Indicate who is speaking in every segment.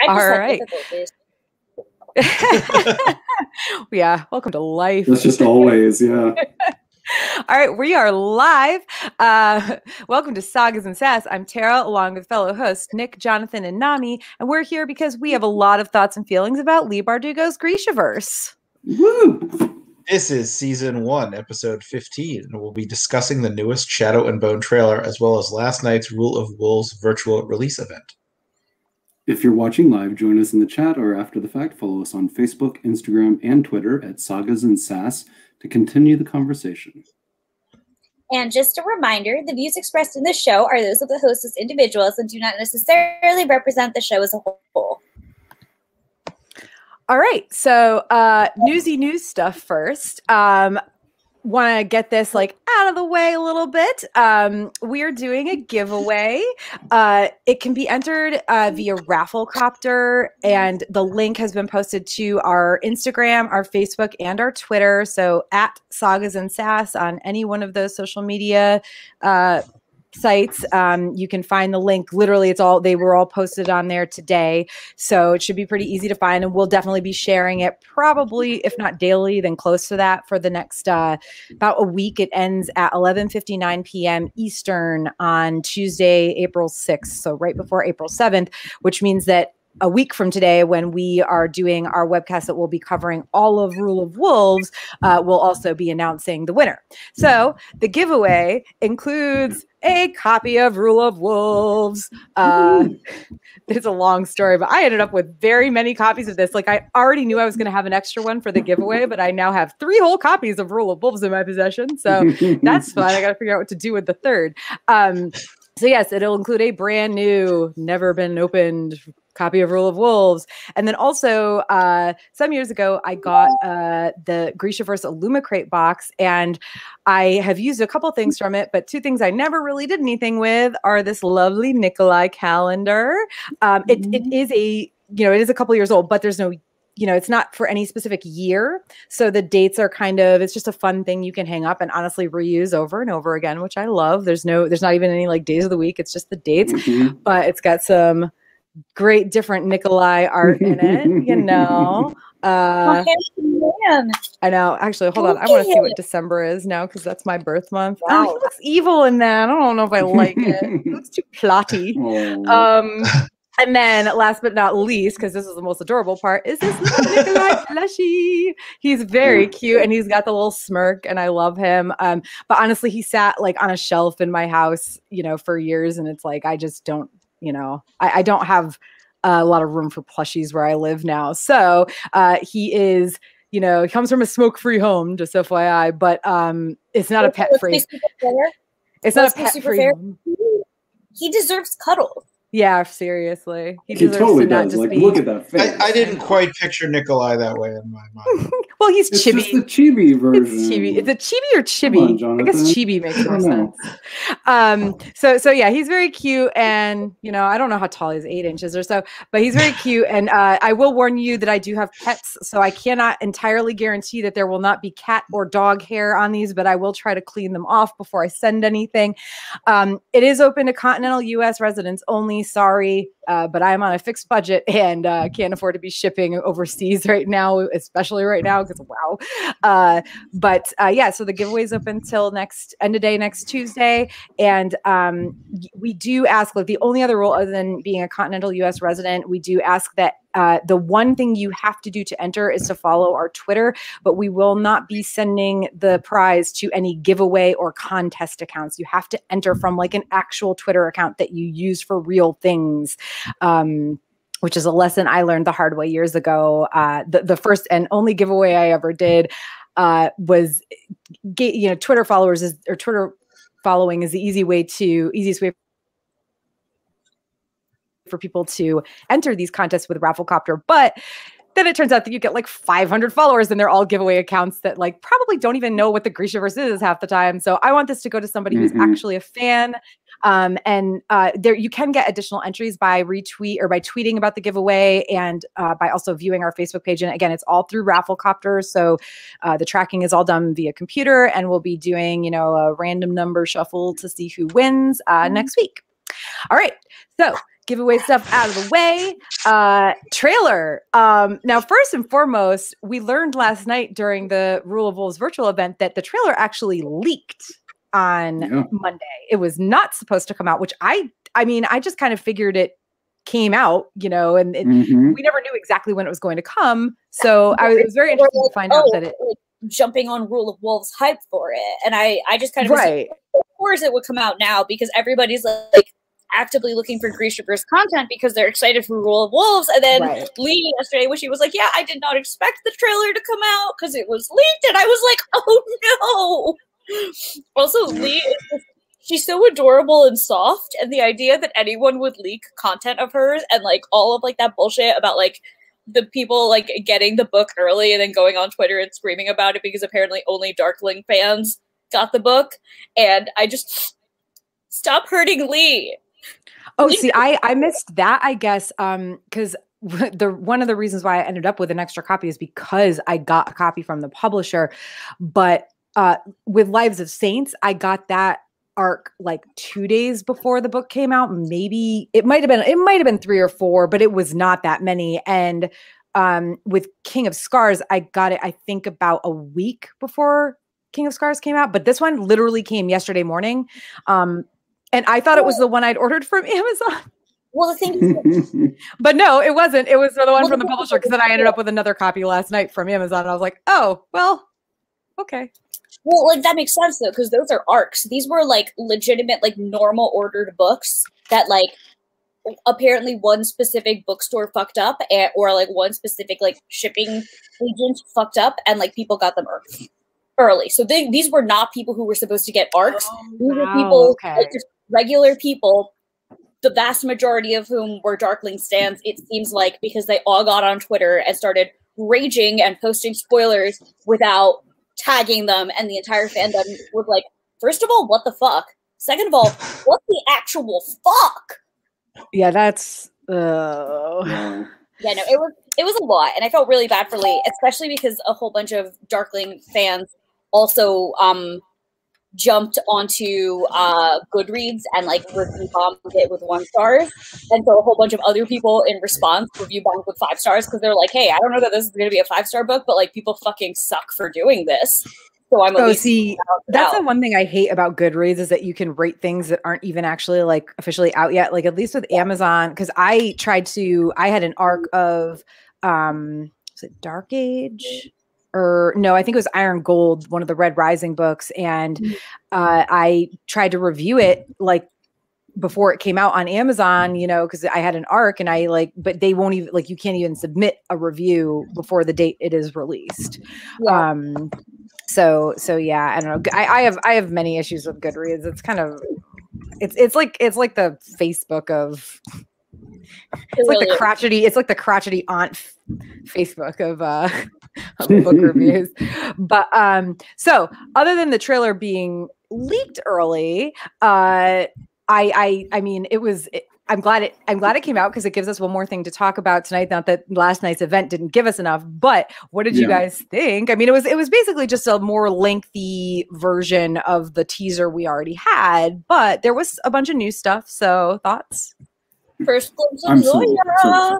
Speaker 1: I just
Speaker 2: All
Speaker 1: had
Speaker 2: right.
Speaker 1: difficulties.
Speaker 2: Yeah, welcome to life.
Speaker 3: That's just always, yeah.
Speaker 2: All right, we are live. Welcome to Sagas and Sass. I'm Tara, along with fellow hosts Nick, Jonathan, and Nami, and we're here because we have a lot of thoughts and feelings about Leigh Bardugo's Grishaverse.
Speaker 3: Woo!
Speaker 4: This is Season 1, Episode 15, and we'll be discussing the newest Shadow and Bone trailer, as well as last night's Rule of Wolves virtual release event.
Speaker 3: If you're watching live, join us in the chat, or after the fact, follow us on Facebook, Instagram, and Twitter at Sagas and Sass to continue the conversation.
Speaker 1: And just a reminder, the views expressed in this show are those of the hosts as individuals and do not necessarily represent the show as a whole.
Speaker 2: All right, so newsy news stuff first. Want to get this out of the way a little bit. We're doing a giveaway. It can be entered via Rafflecopter, and the link has been posted to our Instagram, our Facebook, and our Twitter. So at Sagas and Sass on any one of those social media sites, you can find the link. Literally, they were all posted on there today, so it should be pretty easy to find, and we'll definitely be sharing it, probably if not daily, then close to that for the next about a week. It ends at 11:59 p.m. Eastern on Tuesday, April 6th, so right before April 7th, which means that a week from today, when we are doing our webcast that will be covering all of Rule of Wolves, we'll also be announcing the winner. So the giveaway includes a copy of Rule of Wolves. It's a long story, but I ended up with very many copies of this. I already knew I was going to have an extra one for the giveaway, but I now have 3 whole copies of Rule of Wolves in my possession. So that's fun. I got to figure out what to do with the third. So yes, it'll include a brand new, never been opened copy of Rule of Wolves. And then also, some years ago, I got the Grishaverse Illumicrate box, and I have used a couple things from it, but 2 things I never really did anything with are this lovely Nikolai calendar. It is a couple years old, but there's no, it's not for any specific year. So the dates are it's just a fun thing you can hang up and honestly reuse over and over again, which I love. There's not even any days of the week. It's just the dates, but it's got some great different Nikolai art in it,
Speaker 1: Man.
Speaker 2: I know. Actually, hold on. I want to see what December is now, because that's my birth month.
Speaker 1: Wow.
Speaker 2: Oh, he looks evil in that. I don't know if I like it. He looks too plotty. And then last but not least, because this is the most adorable part, is this little Nikolai plushie. He's very cute, and he's got the little smirk, and I love him. But honestly, he sat on a shelf in my house, for years, and it's I just don't, I don't have a lot of room for plushies where I live now. So he is, he comes from a smoke-free home, just FYI, but it's not a pet-free. It's not a pet-free home.
Speaker 1: He deserves cuddles.
Speaker 2: Yeah, seriously.
Speaker 3: He totally does. Look at that face.
Speaker 4: I didn't quite picture Nikolai that way in my mind.
Speaker 2: Well, he's
Speaker 3: It's
Speaker 2: chibi.
Speaker 3: just the chibi version.
Speaker 2: It's chibi. Is it chibi or chibi?
Speaker 3: Come on,
Speaker 2: I guess
Speaker 3: Jonathan.
Speaker 2: chibi makes more sense. So yeah, he's very cute, and I don't know how tall he is, 8 inches or so, but he's very cute. And I will warn you that I do have pets, so I cannot entirely guarantee that there will not be cat or dog hair on these, but I will try to clean them off before I send anything. It is open to continental U.S. residents only. Sorry, but I'm on a fixed budget and can't afford to be shipping overseas right now, especially right now, because wow. But so the giveaway is open till end of day next Tuesday, and we do ask, the only other rule other than being a continental U.S. resident, we do ask that the one thing you have to do to enter is to follow our Twitter, but we will not be sending the prize to any giveaway or contest accounts. You have to enter from an actual Twitter account that you use for real things. Which is a lesson I learned the hard way years ago. The first and only giveaway I ever did was, Twitter followers Twitter following is the easiest way for people to enter these contests with Rafflecopter. But then it turns out that you get 500 followers, and they're all giveaway accounts that probably don't even know what the Grishaverse is half the time. So I want this to go to somebody who's actually a fan. And there you can get additional entries by retweet or by tweeting about the giveaway, and by also viewing our Facebook page. And again, it's all through Rafflecopter. So the tracking is all done via computer, and we'll be doing, a random number shuffle to see who wins next week. All right. So giveaway stuff out of the way. Trailer. Now, first and foremost, we learned last night during the Rule of Wolves virtual event that the trailer actually leaked on Monday. It was not supposed to come out, which I mean, I just kind of figured it came out, you know, and we never knew exactly when it was going to come. So it was very interesting to find out that it
Speaker 1: jumping on Rule of Wolves hype for it. And I just kind of
Speaker 2: right.
Speaker 1: Of course it would come out now because everybody's like actively looking for Grief Shippers content because they're excited for Rule of Wolves. And then Leigh yesterday when she was like, yeah, I did not expect the trailer to come out because it was leaked. And I was like, oh no. Also, Leigh is she's so adorable and soft, and the idea that anyone would leak content of hers and like all of like that bullshit about like the people like getting the book early and then going on Twitter and screaming about it because apparently only Darkling fans got the book, and I just stop hurting Leigh.
Speaker 2: Oh, see, I missed that, I guess, because one of the reasons why I ended up with an extra copy is because I got a copy from the publisher, but with Lives of Saints, I got that arc like 2 days before the book came out. Maybe it might have been 3 or 4, but it was not that many. And with King of Scars, I got it, I think, about a week before King of Scars came out. But this one literally came yesterday morning. And I thought it was the one I'd ordered from Amazon.
Speaker 1: Well, the thing
Speaker 2: but no, it wasn't. It was the one from the publisher, because then I ended up with another copy last night from Amazon. And I was like, oh, well, okay.
Speaker 1: Well, like, that makes sense, though, because those are arcs. These were, like, legitimate, like, normal ordered books that, like, apparently one specific bookstore fucked up, or, like, one specific, like, shipping agent fucked up, and, like, people got them early. So these were not people who were supposed to get arcs. These were people, like, just regular people, the vast majority of whom were Darkling stans, it seems like, because they all got on Twitter and started raging and posting spoilers without tagging them, and the entire fandom was like, first of all, what the fuck? Second of all, what the actual fuck?
Speaker 2: Yeah, that's
Speaker 1: yeah, no, it was a lot, and I felt really bad for Leigh, especially because a whole bunch of Darkling fans also jumped onto Goodreads and like review bombed it with 1 star, and so a whole bunch of other people in response review bombed with 5 stars because they're like, hey, I don't know that this is going to be a 5-star book, but like people fucking suck for doing this. So I'm
Speaker 2: that's the one thing I hate about Goodreads is that you can rate things that aren't even actually like officially out yet. Like at least with Amazon, because I had an arc of was it Dark Age? Or no, I think it was Iron Gold, one of the Red Rising books. And I tried to review it like before it came out on Amazon, you know, because I had an arc and but they won't even, like, you can't even submit a review before the date it is released.
Speaker 1: Yeah.
Speaker 2: So yeah, I don't know. I have many issues with Goodreads. It's kind of, it's like the Facebook of, it's like the crotchety aunt Facebook of book reviews. But so other than the trailer being leaked early, I mean, I'm glad it came out because it gives us one more thing to talk about tonight. Not that last night's event didn't give us enough, but what did you guys think? I mean, it was basically just a more lengthy version of the teaser we already had, but there was a bunch of new stuff. So thoughts?
Speaker 1: First glimpse of Zoya.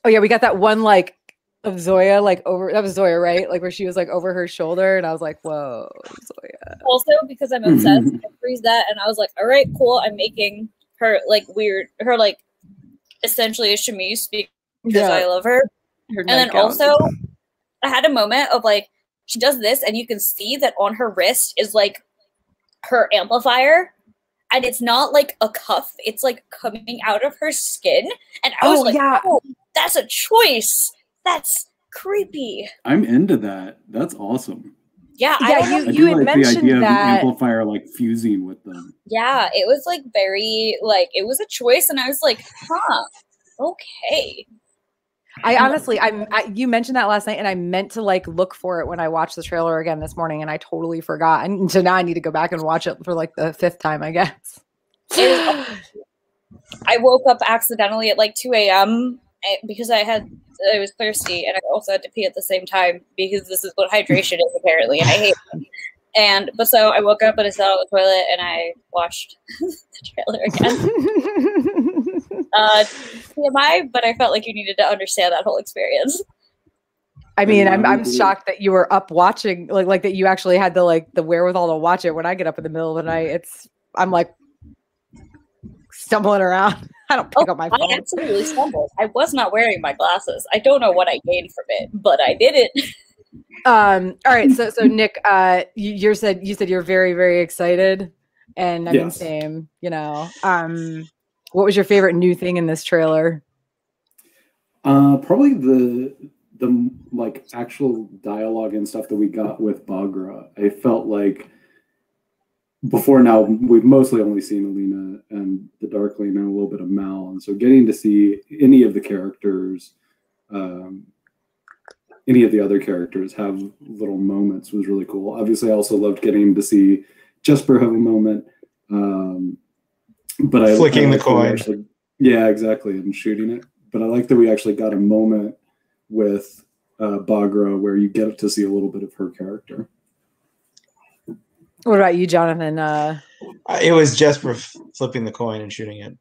Speaker 2: Oh yeah, we got that one like of Zoya, like over, that was Zoya, right? Like where she was like over her shoulder, and I was like, whoa, Zoya.
Speaker 1: Also, because I'm obsessed, I freeze that, and I was like, all right, cool. I'm making her like essentially a chemise because I love her. And then also, I had a moment of like, she does this, and you can see that on her wrist is like her amplifier. And it's not like a cuff, it's like coming out of her skin. And I was like, oh, that's a choice. That's creepy.
Speaker 3: I'm into that. That's awesome.
Speaker 1: Yeah,
Speaker 2: you had mentioned
Speaker 3: the idea
Speaker 2: that
Speaker 3: of the amplifier like fusing with them.
Speaker 1: Yeah, it was like very like it was a choice, and I was like, huh, okay.
Speaker 2: I honestly, you mentioned that last night, and I meant to like look for it when I watched the trailer again this morning, and I totally forgot. And so now I need to go back and watch it for like the 5th time, I guess.
Speaker 1: I woke up accidentally at like 2 a.m. because I was thirsty, and I also had to pee at the same time because this is what hydration is apparently, and I hate it. But so I woke up and I sat on the toilet and I watched the trailer again. TMI, but I felt like you needed to understand that whole experience.
Speaker 2: I mean, I'm shocked that you were up watching, like that you actually had the wherewithal to watch it. When I get up in the middle of the night, I'm like stumbling around. I don't pick up my phone.
Speaker 1: I absolutely stumbled. I was not wearing my glasses. I don't know what I gained from it, but I did it.
Speaker 2: All right. So Nick, you said you're very, very excited, and I mean, same. You know, what was your favorite new thing in this trailer?
Speaker 3: Probably the like actual dialogue and stuff that we got with Baghra. I felt like before now we've mostly only seen Alina and the Darkling and a little bit of Mal, and so getting to see any of the characters, any of the other characters have little moments was really cool. Obviously, I also loved getting to see Jesper have a moment, but I
Speaker 4: flicking the coin.
Speaker 3: Actually, yeah, exactly, and shooting it. But I like that we actually got a moment with Baghra where you get to see a little bit of her character.
Speaker 2: What about you, Jonathan?
Speaker 4: It was Jesper flipping the coin and shooting it.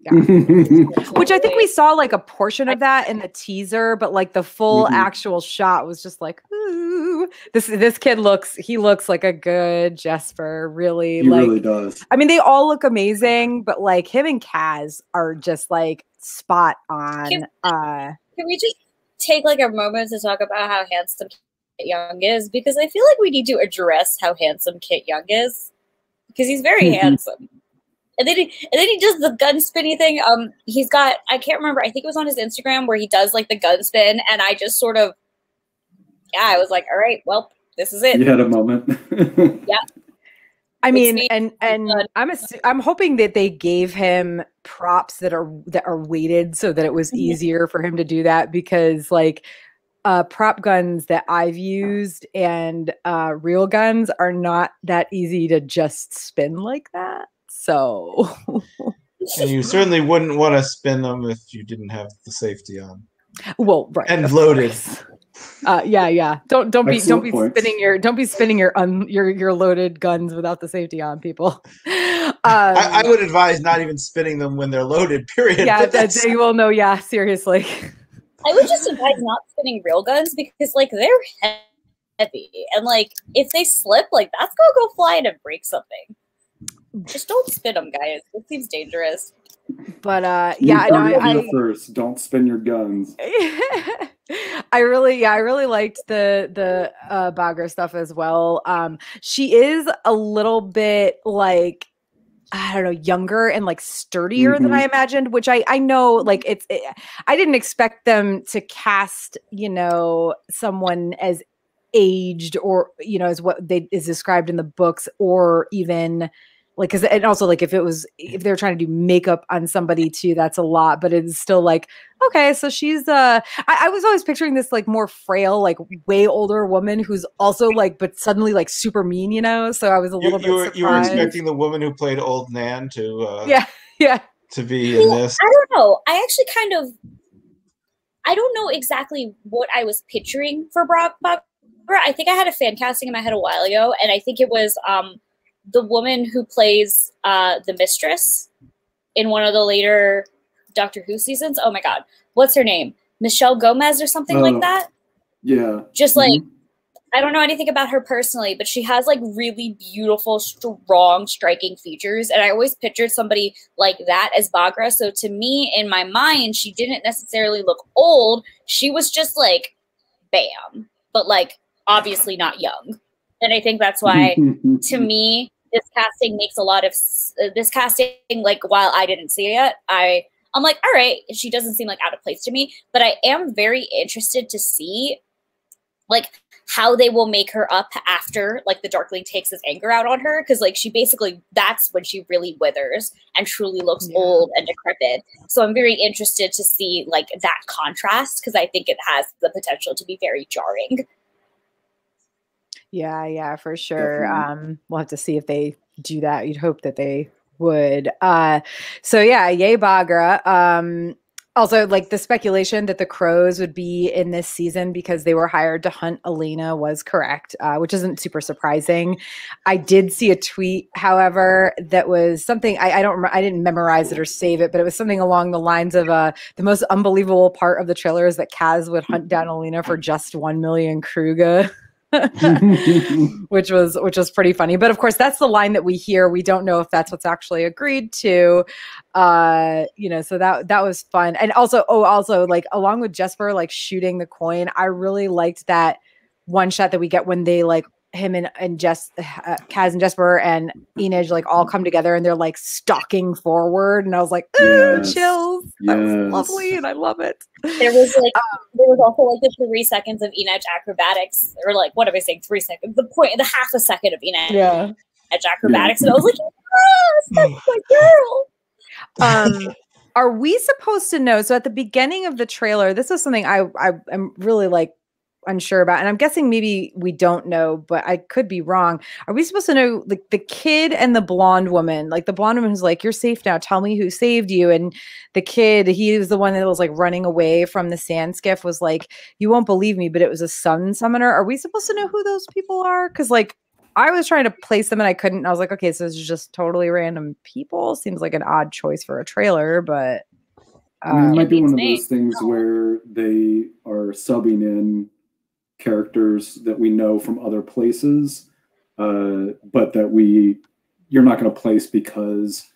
Speaker 2: Yeah. Which I think we saw like a portion of that in the teaser, but like the full actual shot was just like, ooh, this kid looks like a good Jesper. Really,
Speaker 3: he really does.
Speaker 2: I mean, they all look amazing, but like him and Kaz are just like spot on.
Speaker 1: Can we just take like a moment to talk about how handsome Kit Young is? Because I feel like we need to address how handsome Kit Young is, because he's very handsome. And then he does the gun spinny thing. He's got, I can't remember, I think it was on his Instagram where he does like the gun spin, and I just sort of, I was like, all right, well, this is it.
Speaker 3: You had a moment.
Speaker 1: Yeah.
Speaker 2: I mean, and I'm hoping that they gave him props that are weighted so that it was easier for him to do that, because like prop guns that I've used and real guns are not that easy to just spin like that. So,
Speaker 4: and you certainly wouldn't want to spin them if you didn't have the safety on.
Speaker 2: Well, right,
Speaker 4: and loaded.
Speaker 2: Yeah. Don't be spinning your loaded guns without the safety on, people.
Speaker 4: I would advise not even spinning them when they're loaded. Period.
Speaker 2: Yeah, you will know. Yeah, seriously.
Speaker 1: I would just advise not spinning real guns, because like they're heavy, and like if they slip, like that's gonna go flying and break something. Just don't spin them, guys. It seems dangerous.
Speaker 2: But I
Speaker 3: first. Don't spin your guns.
Speaker 2: I really liked the Baghra stuff as well. She is a little bit like, I don't know, younger and like sturdier than I imagined, which I know like I didn't expect them to cast, you know, someone as aged or, you know, as what is described in the books, or even like, cause, and also like if they're trying to do makeup on somebody too, that's a lot, but it's still like, okay, so she's, I was always picturing this like more frail, like way older woman who's also like, but suddenly like super mean, you know? So I was a little bit surprised.
Speaker 4: You were expecting the woman who played Old Nan to,
Speaker 2: yeah,
Speaker 4: to be in this.
Speaker 1: I don't know. I actually I don't know exactly what I was picturing for Baghra. I think I had a fan casting in my head a while ago, and I think it was, the woman who plays the mistress in one of the later Doctor Who seasons. Oh my God. What's her name? Michelle Gomez or something like that?
Speaker 3: Yeah.
Speaker 1: Just like, I don't know anything about her personally, but she has like really beautiful, strong, striking features. And I always pictured somebody like that as Baghra. So to me, in my mind, she didn't necessarily look old. She was just like, bam. But like, obviously not young. And I think that's why, to me, this casting makes a lot of this casting. Like, while I didn't see it, I'm like, all right, she doesn't seem like out of place to me. But I am very interested to see, like, how they will make her up after, like, the Darkling takes his anger out on her, because like that's when she really withers and truly looks old and decrepit. So I'm very interested to see like that contrast, because I think it has the potential to be very jarring.
Speaker 2: Yeah, for sure. We'll have to see if they do that. You'd hope that they would. So yeah, yay Baghra. Also, like the speculation that the crows would be in this season because they were hired to hunt Elena was correct, which isn't super surprising. I did see a tweet, however, that was something I didn't memorize it or save it, but it was something along the lines of the most unbelievable part of the trailer is that Kaz would hunt down Elena for just 1 million Kruger. which was pretty funny, but of course that's the line that we hear. We don't know if that's what's actually agreed to, so that was fun. And also like along with Jesper like shooting the coin, I really liked that one shot that we get when they like him and Kaz and Jesper and Enid like all come together and they're like stalking forward, and I was like, chills. That was lovely, and I love it.
Speaker 1: There was also like the 3 seconds of Enid's acrobatics, or like what am I saying? 3 seconds. The half a second of Enid's acrobatics, and I was like, yes, that's my girl.
Speaker 2: Are we supposed to know? So at the beginning of the trailer, this is something I am really like unsure about, and I'm guessing maybe we don't know, but I could be wrong. Are we supposed to know like the kid and the blonde woman? Like the blonde woman who's like, "You're safe now. Tell me who saved you." And the kid, he was the one that was like running away from the sand skiff, was like, "You won't believe me, but it was a sun summoner." Are we supposed to know who those people are? Because like I was trying to place them and I couldn't. I was like, okay, so it's just totally random people. Seems like an odd choice for a trailer, but
Speaker 3: I mean, it might be one of those things where they are subbing in characters that we know from other places, but that you're not going to place because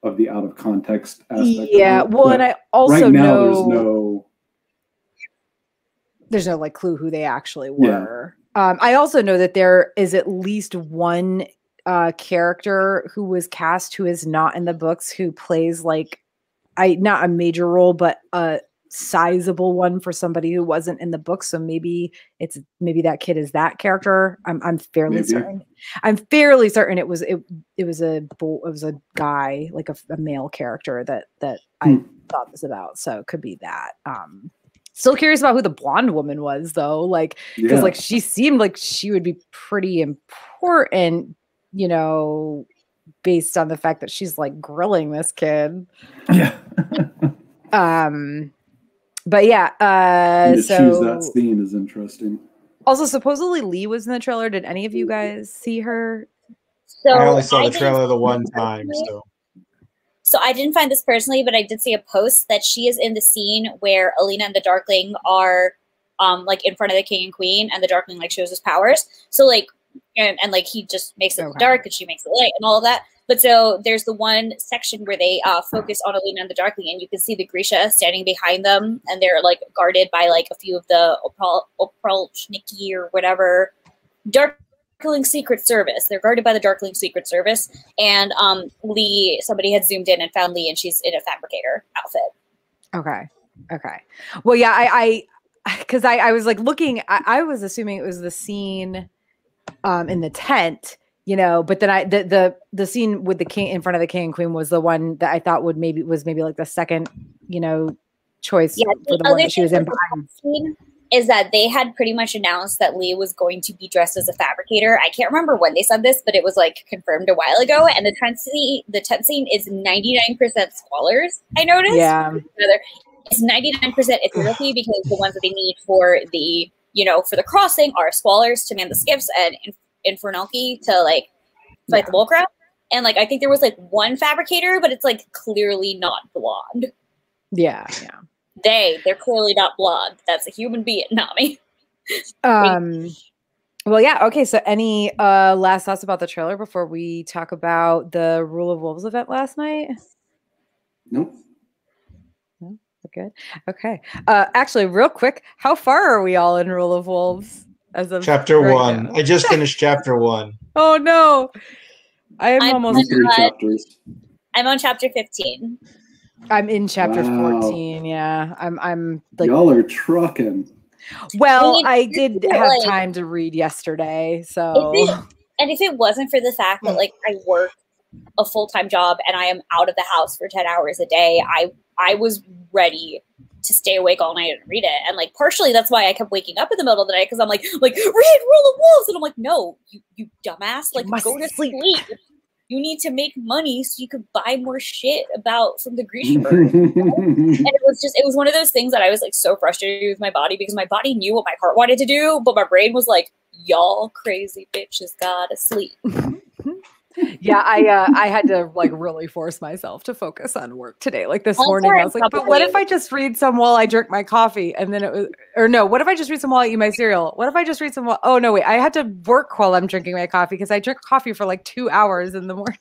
Speaker 3: of the out of context aspect.
Speaker 2: Yeah, well,
Speaker 3: but
Speaker 2: and I also
Speaker 3: right now
Speaker 2: know there's no like clue who they actually were. Yeah. I also know that there is at least one character who was cast who is not in the books, who plays like not a major role, but a sizable one for somebody who wasn't in the book. So maybe that kid is that character. I'm fairly certain. I'm fairly certain it was a guy, like a male character that I thought this about. So it could be that. Still curious about who the blonde woman was though, like because like she seemed like she would be pretty important, based on the fact that she's like grilling this kid.
Speaker 3: Yeah.
Speaker 2: But yeah,
Speaker 3: to choose that scene is interesting.
Speaker 2: Also, supposedly Leigh was in the trailer. Did any of you guys see her?
Speaker 1: So
Speaker 4: I only saw the trailer the one time.
Speaker 1: So I didn't find this personally, but I did see a post that she is in the scene where Alina and the Darkling are like in front of the king and queen, and the Darkling like shows his powers. So like and like he just makes it dark and she makes it light and all of that. But so there's the one section where they focus on Alina and the Darkling, and you can see the Grisha standing behind them, and they're like guarded by like a few of the Opralchniki or whatever Darkling Secret Service. They're guarded by the Darkling Secret Service, and Leigh, somebody had zoomed in and found Leigh, and she's in a fabricator outfit.
Speaker 2: Okay. Well, yeah, because I was like looking, I was assuming it was the scene in the tent. But then the scene with the king in front of the king and queen was the one that I thought was maybe like the second, choice for the one that she was in behind.
Speaker 1: Is that they had pretty much announced that Leigh was going to be dressed as a fabricator. I can't remember when they said this, but it was like confirmed a while ago. And the tent scene is 99% squalors. I noticed. Yeah. It's 99% etherealty because the ones that they need for the for the crossing are squalors to man the skiffs and Infernalki to like fight the Volcra. And like I think there was like one fabricator, but it's like clearly not blonde.
Speaker 2: Yeah.
Speaker 1: They're clearly not blonde. That's a human being, not me.
Speaker 2: Well, yeah. Okay. So any last thoughts about the trailer before we talk about the Rule of Wolves event last night?
Speaker 3: Nope.
Speaker 2: No? We're good. Okay. Actually, real quick, how far are we all in Rule of Wolves? As of
Speaker 4: chapter 1. Now? I just finished chapter 1.
Speaker 2: Oh no. I'm almost
Speaker 3: 3 chapters.
Speaker 1: I'm on chapter 15.
Speaker 2: I'm in chapter 14. Yeah. I'm like,
Speaker 3: y'all are trucking.
Speaker 2: Well, I did have time to read yesterday, so
Speaker 1: if it wasn't for the fact that like I work a full-time job and I am out of the house for 10 hours a day, I was ready to stay awake all night and read it. And like partially that's why I kept waking up in the middle of the night, because I'm like read Rule of Wolves, and I'm like, no, you dumbass, like go to sleep. you need to make money so you could buy more shit from the Grishaverse. And it was one of those things that I was like so frustrated with my body because my body knew what my heart wanted to do, but my brain was like, y'all crazy bitches gotta sleep.
Speaker 2: Yeah, I had to like really force myself to focus on work today. Like this morning, I was like, but what if I just read some while I drink my coffee? And then it was, or no, what if I just read some while I eat my cereal? What if I just read some while, oh no, wait, I had to work while I'm drinking my coffee because I drink coffee for like 2 hours in the morning.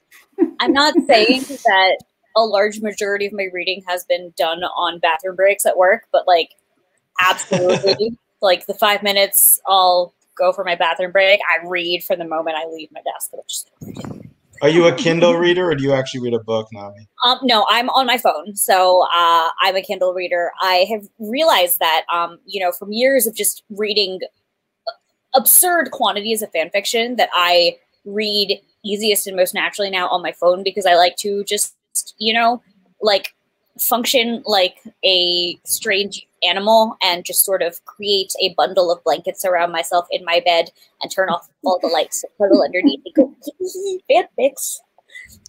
Speaker 1: I'm not saying that a large majority of my reading has been done on bathroom breaks at work, but like absolutely, like the 5 minutes I'll go for my bathroom break, I read from the moment I leave my desk.
Speaker 4: Are you a Kindle reader or do you actually read a book, Nami?
Speaker 1: No, I'm on my phone. So I'm a Kindle reader. I have realized that, from years of just reading absurd quantities of fan fiction that I read easiest and most naturally now on my phone because I like to just, like function like a strange animal and just sort of create a bundle of blankets around myself in my bed and turn off all the lights and cuddle underneath and go fanfics.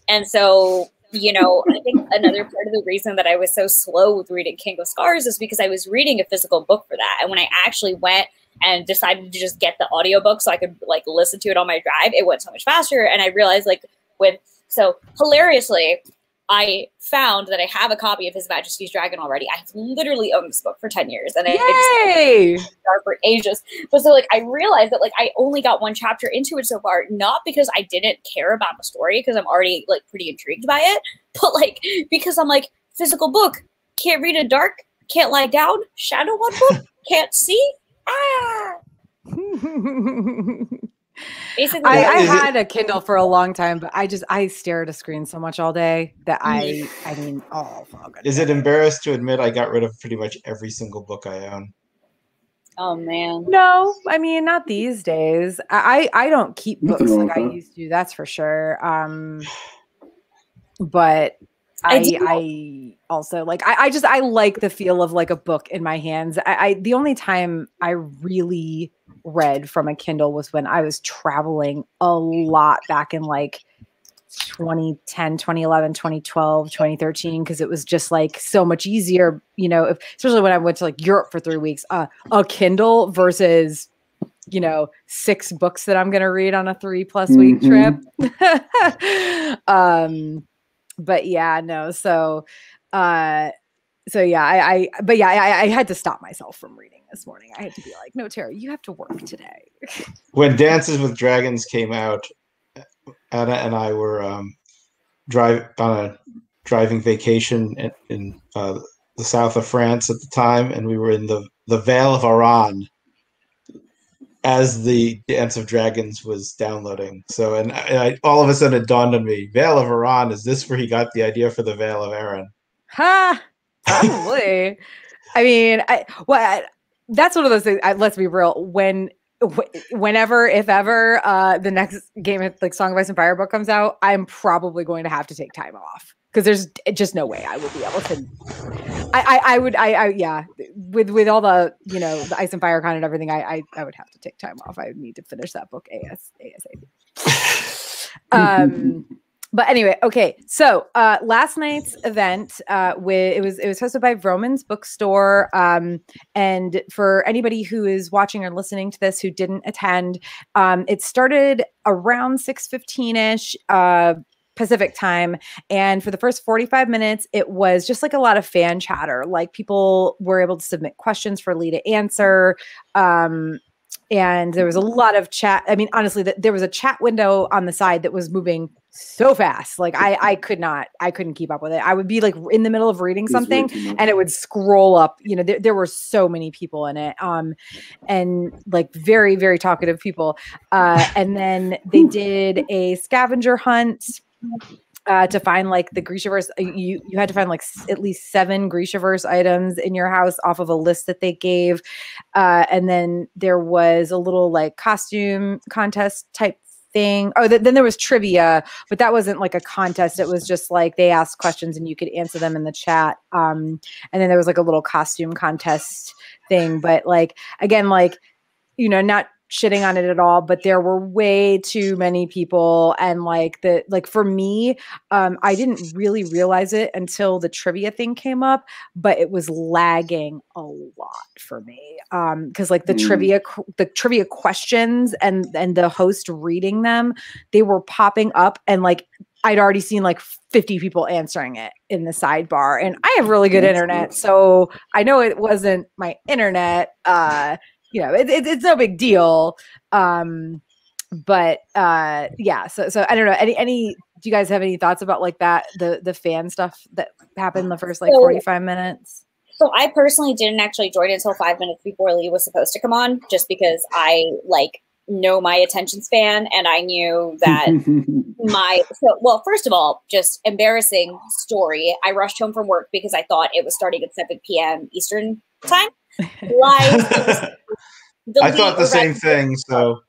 Speaker 1: And so, I think another part of the reason that I was so slow with reading King of Scars is because I was reading a physical book for that. And when I actually went and decided to just get the audiobook so I could like listen to it on my drive, it went so much faster. And I realized so hilariously, I found that I have a copy of His Majesty's Dragon already. I've literally owned this book for 10 years. And I just for ages. But so like I realized that like I only got one chapter into it so far, not because I didn't care about the story, because I'm already like pretty intrigued by it, but like because I'm like, physical book, can't read in dark, can't lie down, shadow one book, can't see.
Speaker 2: Basically, I had a Kindle for a long time, but I stare at a screen so much all day that I mean, oh fuck.
Speaker 4: Is it embarrassed to admit I got rid of pretty much every single book I own?
Speaker 1: Oh man.
Speaker 2: No, I mean not these days. I don't keep books like I used to, that's for sure. But I also like I like the feel of like a book in my hands. The only time I really read from a Kindle was when I was traveling a lot back in like 2010, 2011, 2012, 2013, because it was just like so much easier, especially when I went to like Europe for 3 weeks, a Kindle versus 6 books that I'm going to read on a 3+ week trip. But yeah, no. So yeah, I had to stop myself from reading this morning. I had to be like, no, Tara, you have to work today.
Speaker 4: When Dances with Dragons came out, Anna and I were on a driving vacation in the south of France at the time, and we were in the Vale of Aran as the Dance of Dragons was downloading. So, and I all of a sudden it dawned on me, Vale of Aran, is this where he got the idea for the Vale of Aaron?
Speaker 2: Ha! Probably. I mean, that's one of those things. Let's be real. Whenever, if ever, the next game of like Song of Ice and Fire book comes out, I'm probably going to have to take time off because there's just no way I would be able to. Yeah, with all the the Ice and Fire con and everything, I would have to take time off. I would need to finish that book ASAP. But anyway, okay. So last night's event, it was hosted by Vroman's Bookstore. And for anybody who is watching or listening to this who didn't attend, it started around 6:15-ish Pacific time. And for the first 45 minutes, it was just like a lot of fan chatter. Like people were able to submit questions for Leigh to answer. And there was a lot of chat. I mean, honestly, there was a chat window on the side that was moving so fast. Like I couldn't keep up with it. I would be like in the middle of reading something and it would scroll up. There were so many people in it. And like very, very talkative people. And then they did a scavenger hunt to find like the Grishaverse. You had to find like at least 7 Grishaverse items in your house off of a list that they gave. And then there was a little like costume contest type thing. Oh, then there was trivia, but that wasn't like a contest. It was just like they asked questions and you could answer them in the chat. And then there was like a little costume contest thing. But like, again, like, not shitting on it at all, but there were way too many people. And like for me, I didn't really realize it until the trivia thing came up, but it was lagging a lot for me. Cause like the trivia questions and the host reading them, they were popping up, and like, I'd already seen like 50 people answering it in the sidebar, and I have really good internet. So I know it wasn't my internet, it's no big deal. But yeah, so I don't know. Any, do you guys have any thoughts about like that, the fan stuff that happened the first like 45 minutes?
Speaker 1: So I personally didn't actually join until 5 minutes before Leigh was supposed to come on, just because I like know my attention span, and I knew that well, first of all, just embarrassing story. I rushed home from work because I thought it was starting at 7 p.m. Eastern time.
Speaker 4: I thought the same thing. So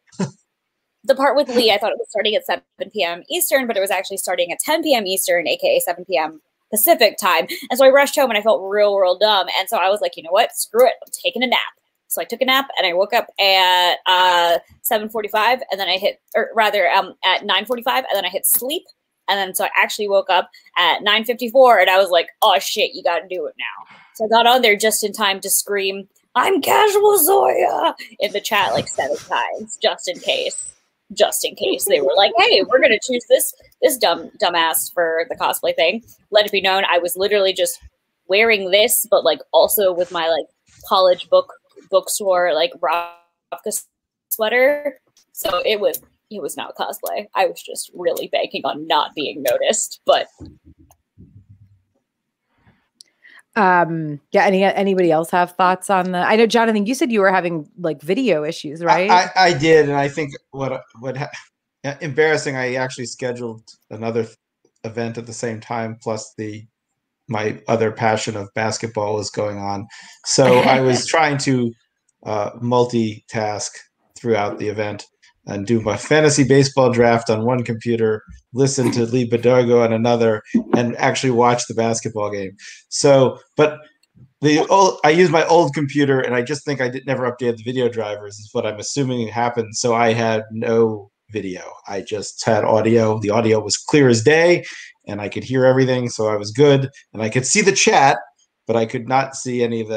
Speaker 1: the part with Leigh, I thought it was starting at 7 p.m. Eastern, but it was actually starting at 10 p.m. Eastern, aka 7 p.m. Pacific time. And so I rushed home and I felt real dumb. And so I was like, you know what? Screw it. I'm taking a nap. So I took a nap and I woke up at 7:45, and then I hit, or rather at 9:45, and then I hit sleep. And then so I actually woke up at 9:54, and I was like, oh shit, you got to do it now. So I got on there just in time to scream, I'm Casual Zoya, in the chat like 7 times, just in case they were like, hey, we're going to choose this dumbass for the cosplay thing. Let it be known, I was literally just wearing this, but like also with my like college bookstore like Ravka sweater. So it was not cosplay. I was just really banking on not being noticed. But
Speaker 2: yeah, anybody else have thoughts on the, I know Jonathan, you said you were having like video issues, right?
Speaker 4: I did, and I think what embarrassing, I actually scheduled another event at the same time, plus my other passion of basketball was going on. So I was trying to multitask throughout the event and do my fantasy baseball draft on one computer, listen to Leigh Bardugo on another, and actually watch the basketball game. So, but I used my old computer, and I just think I never updated the video drivers is what I'm assuming happened. So I had no video. I just had audio. The audio was clear as day, and I could hear everything, so I was good. And I could see the chat, but I could not see any of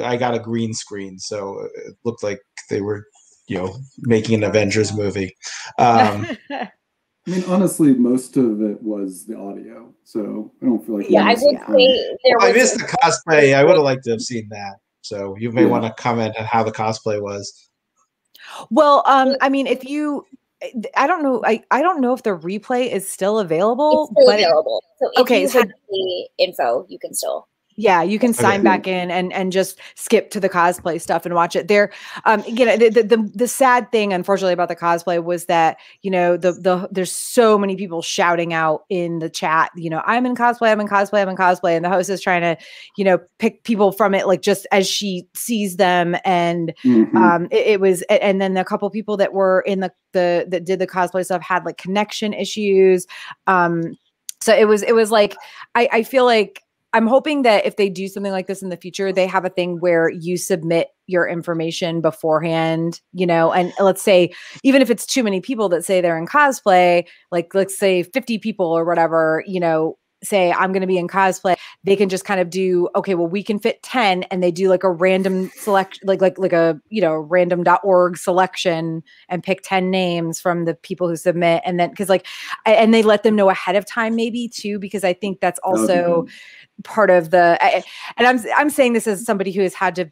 Speaker 4: I got a green screen, so it looked like they were, making an Avengers movie.
Speaker 3: I mean, honestly, most of it was the audio, so I don't feel like.
Speaker 1: Yeah, I would say
Speaker 4: I missed the cosplay. I would have liked to have seen that. So you may want to comment on how the cosplay was.
Speaker 2: Well, I mean, if you, I don't know, I don't know if the replay is still available.
Speaker 1: It's still available. So if you have the info, you can still.
Speaker 2: Yeah, you can sign back in and just skip to the cosplay stuff and watch it. There, the sad thing, unfortunately, about the cosplay was that there's so many people shouting out in the chat. I'm in cosplay, I'm in cosplay, I'm in cosplay, and the host is trying to pick people from it like just as she sees them. And it was, and then a couple people that were in that did the cosplay stuff had like connection issues. So it was like I feel like. I'm hoping that if they do something like this in the future, they have a thing where you submit your information beforehand, and let's say, even if it's too many people that say they're in cosplay, like let's say 50 people or whatever, say I'm going to be in cosplay, they can just kind of do, okay, well, we can fit 10, and they do like a random select, like a, random.org selection and pick 10 names from the people who submit. And then, cause and they let them know ahead of time maybe too, because I think that's also part of and I'm saying this as somebody who has had to,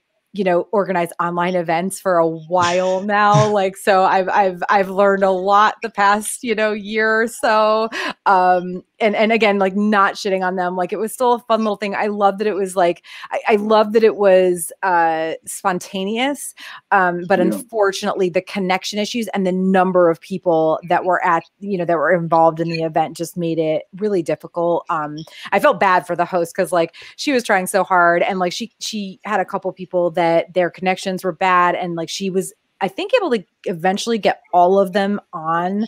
Speaker 2: organize online events for a while now. Like, so I've learned a lot the past, year or so. And again, like not shitting on them. Like it was still a fun little thing. I love that it was like, I love that it was spontaneous. But unfortunately the connection issues and the number of people that were that were involved in the event just made it really difficult. I felt bad for the host because like she was trying so hard, and like she had a couple people that their connections were bad, and like she was, I think, able to eventually get all of them on,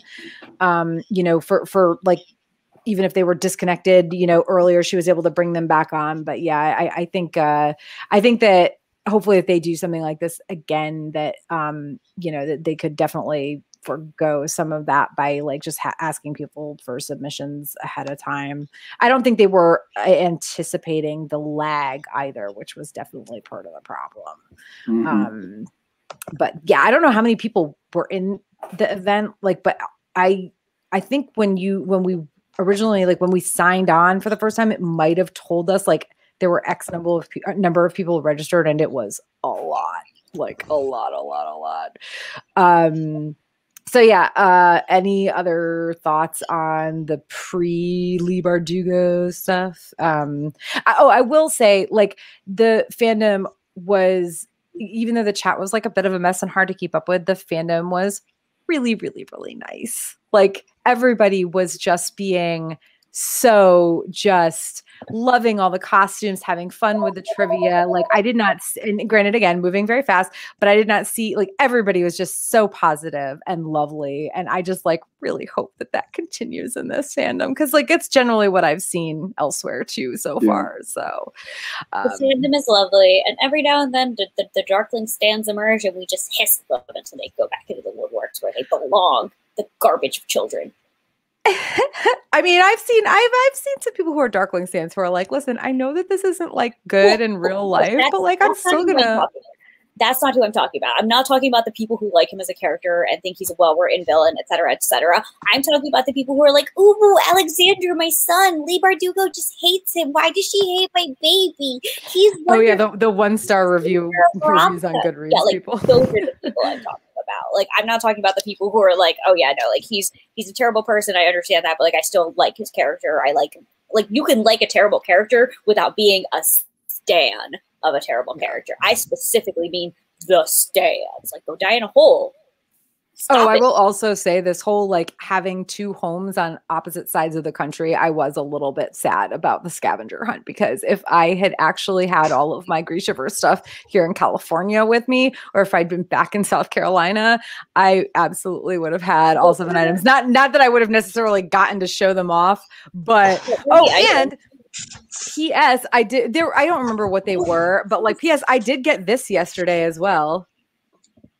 Speaker 2: for like, even if they were disconnected, earlier, she was able to bring them back on. But yeah, I think that hopefully if they do something like this again, that you know, that they could definitely forgo some of that by like just asking people for submissions ahead of time. I don't think they were anticipating the lag either, which was definitely part of the problem. But yeah, I don't know how many people were in the event, like, but I think when we originally, like when we signed on for the first time, it might have told us like there were X number of people registered, and it was a lot, like a lot. So yeah, any other thoughts on the pre-Leigh Bardugo stuff? I will say, like, the fandom was, even though the chat was like a bit of a mess and hard to keep up with, the fandom was really, really, really nice. Like, everybody was just being so just loving all the costumes, having fun with the trivia. Like, I did not, and granted, again, moving very fast, but I did not see, like, everybody was just so positive and lovely. And I just like really hope that that continues in this fandom, because like it's generally what I've seen elsewhere too so far. So
Speaker 1: the fandom is lovely, and every now and then the Darkling stands emerge, and we just hiss them until they go back into the woodworks where they belong. The garbage of children.
Speaker 2: I mean, I've seen some people who are Darkling fans who are like, listen, I know that this isn't like good in real life, but like I'm still gonna.
Speaker 1: That's not who I'm talking about. I'm not talking about the people who like him as a character and think he's a well-written villain, etc., etc. I'm talking about the people who are like, ooh, Alexander, my son, Leigh Bardugo just hates him. Why does she hate my baby? He's wonderful.
Speaker 2: Oh yeah, the 1-star reviews on Goodreads.
Speaker 1: Yeah, like
Speaker 2: people.
Speaker 1: Those are the people I'm talking about. Like, I'm not talking about the people who are like, oh yeah, no, like he's a terrible person. I understand that, but like I still like his character. I like you can like a terrible character without being a stan of a terrible character. I specifically mean the stands. Like, go die in a hole. Stop
Speaker 2: I
Speaker 1: it.
Speaker 2: will also say this whole like having two homes on opposite sides of the country, I was a little bit sad about the scavenger hunt, because if I had actually had all of my Grishaverse stuff here in California with me, or if I'd been back in South Carolina, I absolutely would have had all 7 items. Not that I would have necessarily gotten to show them off, but and P.S. I don't remember what they were, but like P.S. I did get this yesterday as well.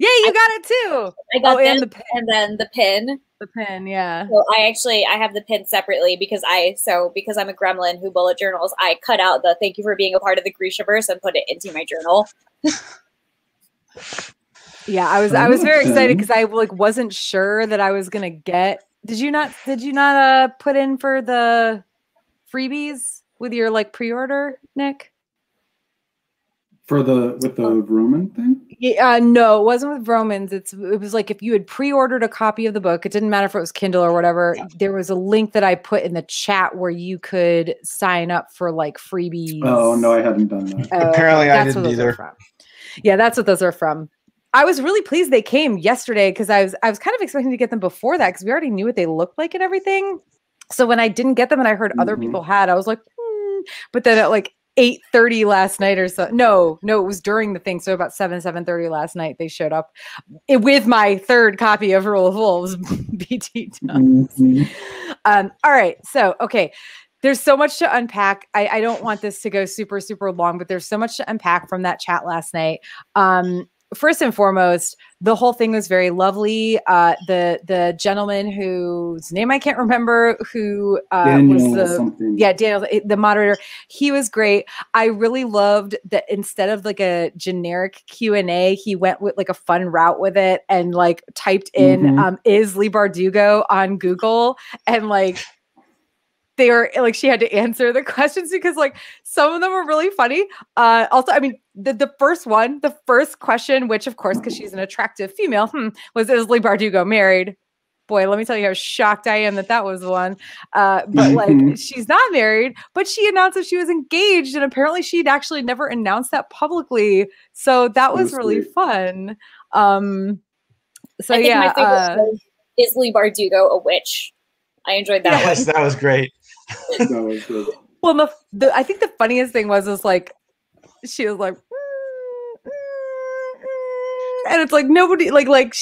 Speaker 2: Yeah, you got it too.
Speaker 1: I got and the pin. And then the pin.
Speaker 2: The pin, yeah.
Speaker 1: So I have the pin separately because I'm a gremlin who bullet journals. I cut out the "thank you for being a part of the Grishaverse" and put it into my journal.
Speaker 2: Yeah, I was very excited because I like wasn't sure that I was gonna get. Did you not put in for the freebies with your like pre-order, Nick?
Speaker 3: With the Vroman thing?
Speaker 2: Yeah, no, it wasn't with Vromans. It was like if you had pre-ordered a copy of the book, it didn't matter if it was Kindle or whatever. There was a link that I put in the chat where you could sign up for like freebies.
Speaker 3: Oh no, I hadn't done that.
Speaker 4: Apparently, I didn't either.
Speaker 2: Yeah, that's what those are from. I was really pleased they came yesterday because I was kind of expecting to get them before that because we already knew what they looked like and everything. So when I didn't get them and I heard other people had, I was like, But then at like 8:30 last night or so. No, it was during the thing. So about 7:30 last night, they showed up with my third copy of Rule of Wolves BT Tons. All right. So, okay. There's so much to unpack. I don't want this to go super, super long, but there's so much to unpack from that chat last night. First and foremost, the whole thing was very lovely. The gentleman whose name I can't remember, who
Speaker 3: Daniel
Speaker 2: was Daniel, the moderator, he was great. I really loved that instead of like a generic Q&A, he went with like a fun route with it and like typed in is Leigh Bardugo on Google, and like they were like, she had to answer the questions because like some of them were really funny. Also, I mean, the first question, which of course, because she's an attractive female, was, is Leigh Bardugo married? Boy, let me tell you how shocked I am that was one. But like, she's not married, but she announced that she was engaged, and apparently she'd actually never announced that publicly. So that was really fun. So
Speaker 1: I think my favorite was, is Leigh Bardugo a witch? I enjoyed that.
Speaker 4: Yes, that was great.
Speaker 3: That was good.
Speaker 2: Well, I think the funniest thing was like, she was like, and it's like nobody like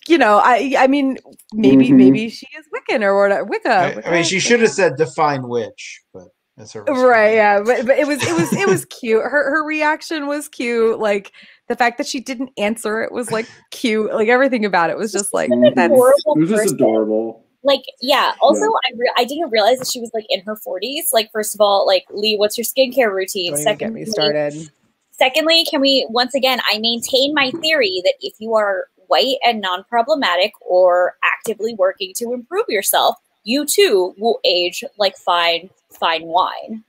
Speaker 2: you know, I mean, maybe she is Wiccan or whatever. Wicca.
Speaker 4: I mean, she should have said define witch, but as her
Speaker 2: Right,
Speaker 4: response.
Speaker 2: yeah, but it was cute. Her reaction was cute. Like the fact that she didn't answer it was like cute. Like everything about it was just like that's
Speaker 1: adorable
Speaker 3: It was just
Speaker 1: person.
Speaker 3: adorable.
Speaker 1: Like, yeah. Also,
Speaker 3: Yeah.
Speaker 1: I didn't realize that she was like in her 40s. Like, first of all, like, Leigh, what's your skincare routine?
Speaker 2: don't even get me started.
Speaker 1: Secondly, can we once again? I maintain my theory that if you are white and non-problematic or actively working to improve yourself, you too will age like fine wine,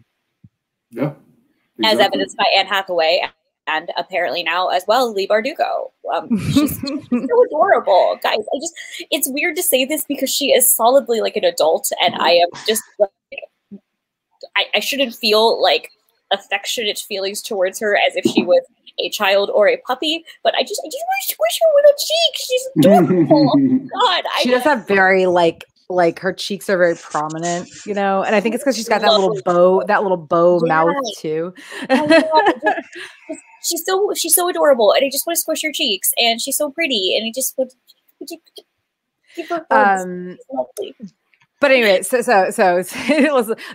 Speaker 3: Yeah.
Speaker 1: as
Speaker 3: Exactly.
Speaker 1: evidenced by Anne Hathaway and apparently now as well Leigh Bardugo. She's so adorable, guys. It's weird to say this because she is solidly like an adult, and I am just like, I shouldn't feel like affectionate feelings towards her as if she was a child or a puppy, but I just wish her little cheeks. She's adorable. Oh, God,
Speaker 2: She does have very like her cheeks are very prominent, you know, and I think it's because she's got that little bow
Speaker 1: Yeah.
Speaker 2: mouth too.
Speaker 1: She's so adorable, and I just want to squish her cheeks, and she's so pretty, and I just would give her hugs. Lovely.
Speaker 2: But anyway, so let's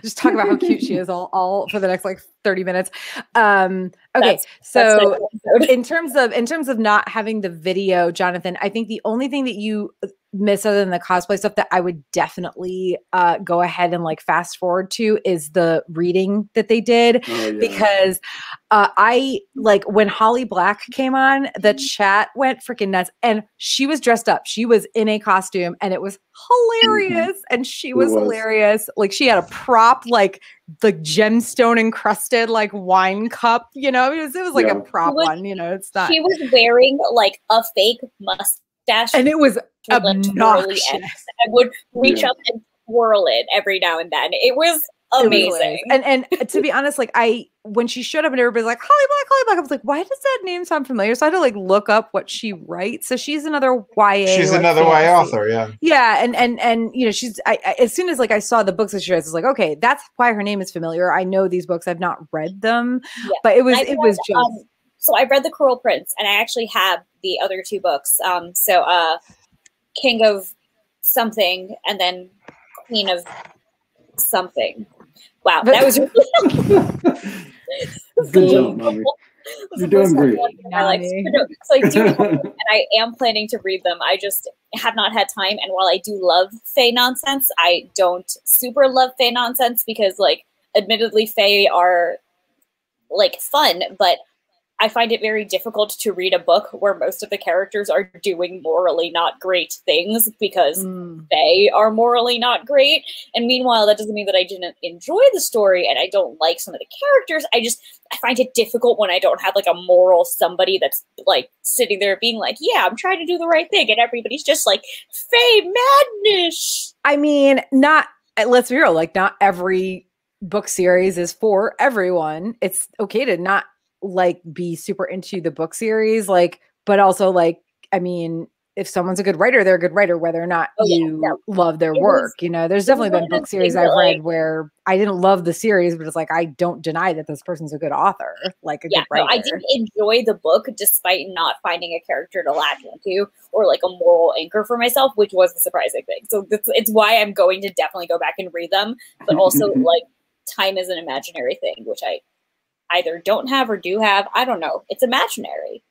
Speaker 2: just talk about how cute she is all for the next like 30 minutes. Okay, so in terms of not having the video, Jonathan, I think the only thing that you miss other than the cosplay stuff that I would definitely go ahead and like fast forward to is the reading that they did. Oh, yeah. Because I like when Holly Black came on, the chat went freaking nuts, and she was dressed up. She was in a costume, and it was hilarious. And she was hilarious. Like she had a prop, like the gemstone encrusted like wine cup, you know, it was like a prop one, you know, it's not.
Speaker 1: She was wearing like a fake mustache,
Speaker 2: and it was obnoxious.
Speaker 1: And would reach up and twirl it every now and then. It was amazing.
Speaker 2: And to be honest, like when she showed up and everybody's like Holly Black, I was like, why does that name sound familiar? So I had to like look up what she writes. So she's another YA.
Speaker 4: She's like, another YA author, yeah.
Speaker 2: Yeah, and you know, she's as soon as like I saw the books that she writes, I was like, okay, that's why her name is familiar. I know these books. I've not read them, but it was just.
Speaker 1: So I read The Cruel Prince, and I actually have the other two books. King of something, and then Queen of something. Wow, that was really
Speaker 3: good job, Mommy. You're doing great.
Speaker 1: So I do, and I am planning to read them. I just have not had time. And while I do love Fae nonsense, I don't super love Fae nonsense because, like, admittedly, Fae are like fun, but I find it very difficult to read a book where most of the characters are doing morally not great things because they are morally not great. And meanwhile, that doesn't mean that I didn't enjoy the story and I don't like some of the characters. I find it difficult when I don't have like a moral somebody that's like sitting there being like, yeah, I'm trying to do the right thing. And everybody's just like, Fae madness.
Speaker 2: I mean, let's be real, like not every book series is for everyone. It's okay to not like be super into the book series, like, but also like, I mean, if someone's a good writer, they're a good writer, whether or not love their work. You know, there's definitely been book series I've read where I didn't love the series, but it's like, I don't deny that this person's a good author, like a good writer.
Speaker 1: No, I did enjoy the book despite not finding a character to latch into or like a moral anchor for myself, which was the surprising thing. So it's why I'm going to definitely go back and read them, but also like time is an imaginary thing, which I either don't have or do have. I don't know. It's imaginary.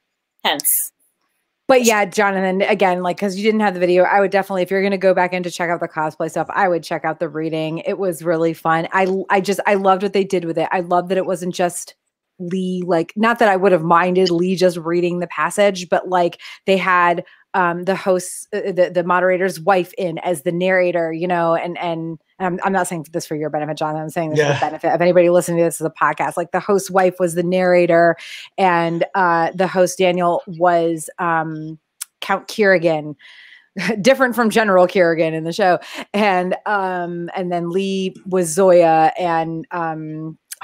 Speaker 1: Hence.
Speaker 2: But yeah, Jonathan, again, like, because you didn't have the video, I would definitely, if you're going to go back in to check out the cosplay stuff, I would check out the reading. It was really fun. I loved what they did with it. I loved that it wasn't just Leigh, like, not that I would have minded Leigh just reading the passage, but like they had the host, the moderator's wife in as the narrator, you know, and I'm not saying this for your benefit, Jonathan. I'm saying this for the benefit of anybody listening to this as a podcast. Like the host's wife was the narrator, and the host Daniel was Count Kierrigan, different from General Kierrigan in the show, and then Leigh was Zoya, and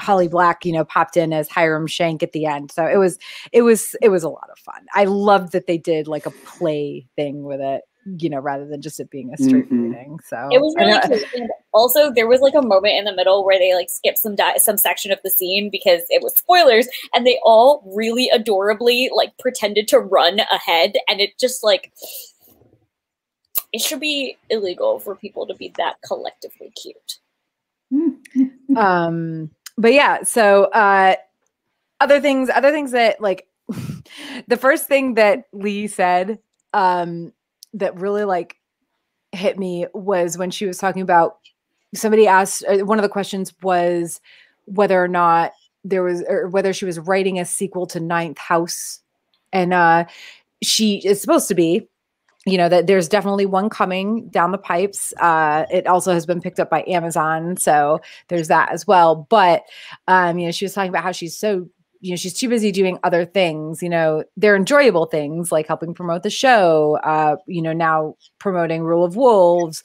Speaker 2: Holly Black, you know, popped in as Hiram Shank at the end. So it was a lot of fun. I loved that they did like a play thing with it, you know, rather than just it being a straight reading. So
Speaker 1: it was really cute. And also, there was like a moment in the middle where they like skipped some section of the scene because it was spoilers, and they all really adorably like pretended to run ahead, and it just like it should be illegal for people to be that collectively cute.
Speaker 2: But yeah, so other things that like the first thing that Leigh said that really like hit me was when she was talking about, somebody asked, one of the questions was whether or not there was, or whether she was writing a sequel to Ninth House. And she is supposed to be, that there's definitely one coming down the pipes. It also has been picked up by Amazon, so there's that as well. But she was talking about how she's so, she's too busy doing other things. They're enjoyable things like helping promote the show. Now promoting Rule of Wolves,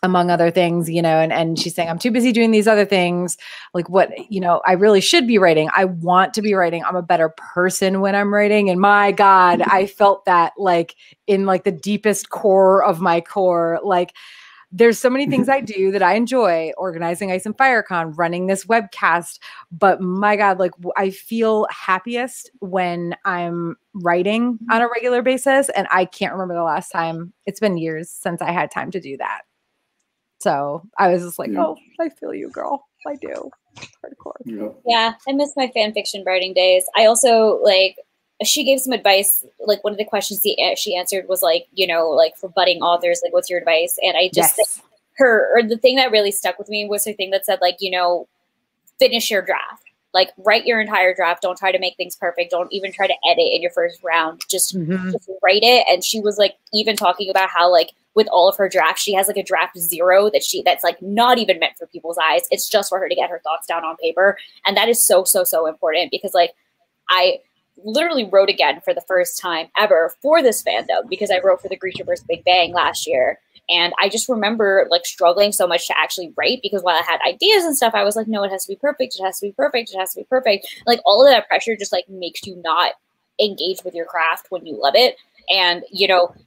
Speaker 2: among other things. And she's saying, I'm too busy doing these other things. Like what, I really should be writing. I want to be writing. I'm a better person when I'm writing. And my God, I felt that like in like the deepest core of my core. Like there's so many things I do that I enjoy, organizing Ice and FireCon, running this webcast. But my God, like I feel happiest when I'm writing on a regular basis. And I can't remember the last time. It's been years since I had time to do that. So I was just like, oh, I feel you, girl. I do. Hardcore.
Speaker 1: Yeah, I miss my fan fiction writing days. I also, like, she gave some advice. Like, one of the questions she answered was, like, like, for budding authors, like, what's your advice? And I just think the thing that really stuck with me was her thing that said, like, finish your draft. Like, write your entire draft. Don't try to make things perfect. Don't even try to edit in your first round. Just write it. And she was, like, even talking about how, like, with all of her drafts, she has like a draft 0 that's like not even meant for people's eyes. It's just for her to get her thoughts down on paper. And that is so, so, so important, because like I literally wrote again for the first time ever for this fandom, because I wrote for the Grishaverse Big Bang last year. And I just remember like struggling so much to actually write, because while I had ideas and stuff, I was like, no, it has to be perfect. It has to be perfect. It has to be perfect. Like all of that pressure just like makes you not engage with your craft when you love it. And,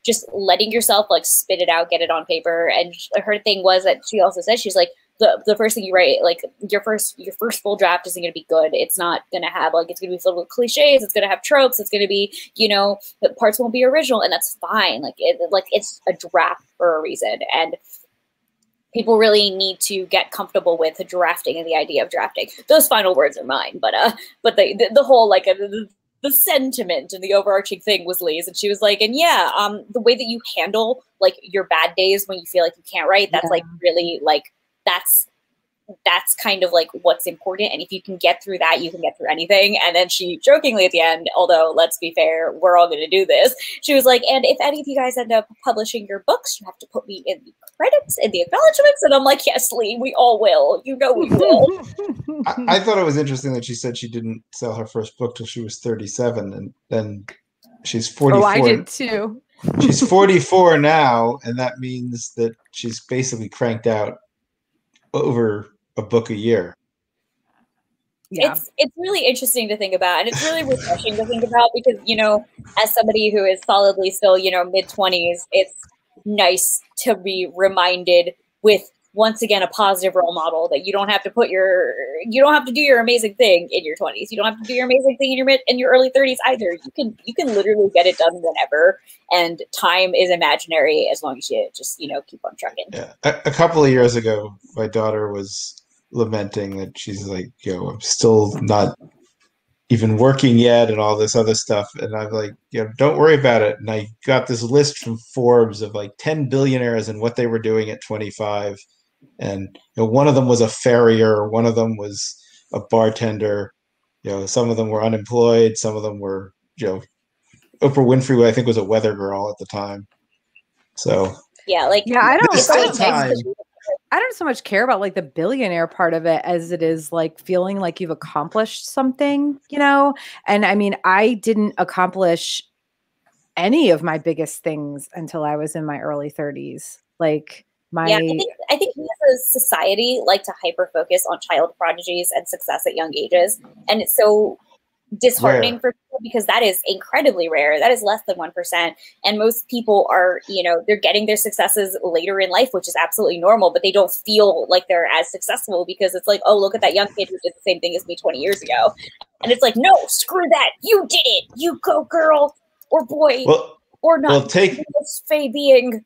Speaker 1: just letting yourself like spit it out, get it on paper. And her thing was that she also said, she's like, the first thing you write, like your first full draft isn't going to be good. It's not going to have like, it's going to be filled with cliches. It's going to have tropes. It's going to be, the parts won't be original, and that's fine. Like it's a draft for a reason. And people really need to get comfortable with drafting and the idea of drafting. Those final words are mine, but the whole like the sentiment and the overarching thing was Leigh's, and she was like, and the way that you handle like your bad days when you feel like you can't write, that's like really like that's kind of like what's important. And if you can get through that, you can get through anything. And then she jokingly at the end, although let's be fair, we're all going to do this, she was like, and if any of you guys end up publishing your books, you have to put me in the credits and the acknowledgements. And I'm like, yes, Leigh, we all will. We will.
Speaker 4: I thought it was interesting that she said she didn't sell her first book till she was 37, and then she's 44.
Speaker 2: Oh, I did too.
Speaker 4: She's 44 now, and that means that she's basically cranked out over a book a year.
Speaker 1: Yeah. It's really interesting to think about, and it's really refreshing to think about, because as somebody who is solidly still mid-20s, it's nice to be reminded with once again a positive role model that you don't have to do your amazing thing in your 20s. You don't have to do your amazing thing in your early 30s either. You can literally get it done whenever, and time is imaginary as long as you just keep on trucking.
Speaker 4: Yeah, a couple of years ago, my daughter was lamenting that she's like, I'm still not even working yet and all this other stuff. And I'm like, don't worry about it. And I got this list from Forbes of like 10 billionaires and what they were doing at 25. And one of them was a farrier, one of them was a bartender. Some of them were unemployed, some of them were, Oprah Winfrey, I think, was a weather girl at the time. So
Speaker 2: I don't so much care about like the billionaire part of it as it is like feeling like you've accomplished something, And I mean, I didn't accomplish any of my biggest things until I was in my early 30s. Like I
Speaker 1: think we as a society like to hyper focus on child prodigies and success at young ages, and it's so disheartening for people, because that is incredibly rare. That is less than 1%, and most people are they're getting their successes later in life, which is absolutely normal, but they don't feel like they're as successful because it's like, oh, look at that young kid who did the same thing as me 20 years ago. And it's like, no, screw that, you did it, you go girl or boy, or not.
Speaker 4: Take
Speaker 1: Faye being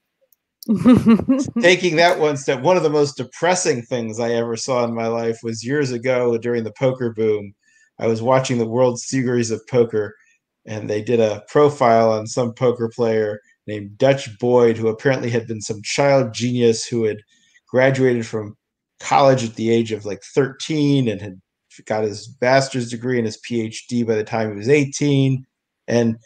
Speaker 4: Taking that one step, one of the most depressing things I ever saw in my life was years ago during the poker boom. I was watching the World Series of Poker, and they did a profile on some poker player named Dutch Boyd, who apparently had been some child genius who had graduated from college at the age of like 13 and had got his master's degree and his PhD by the time he was 18. And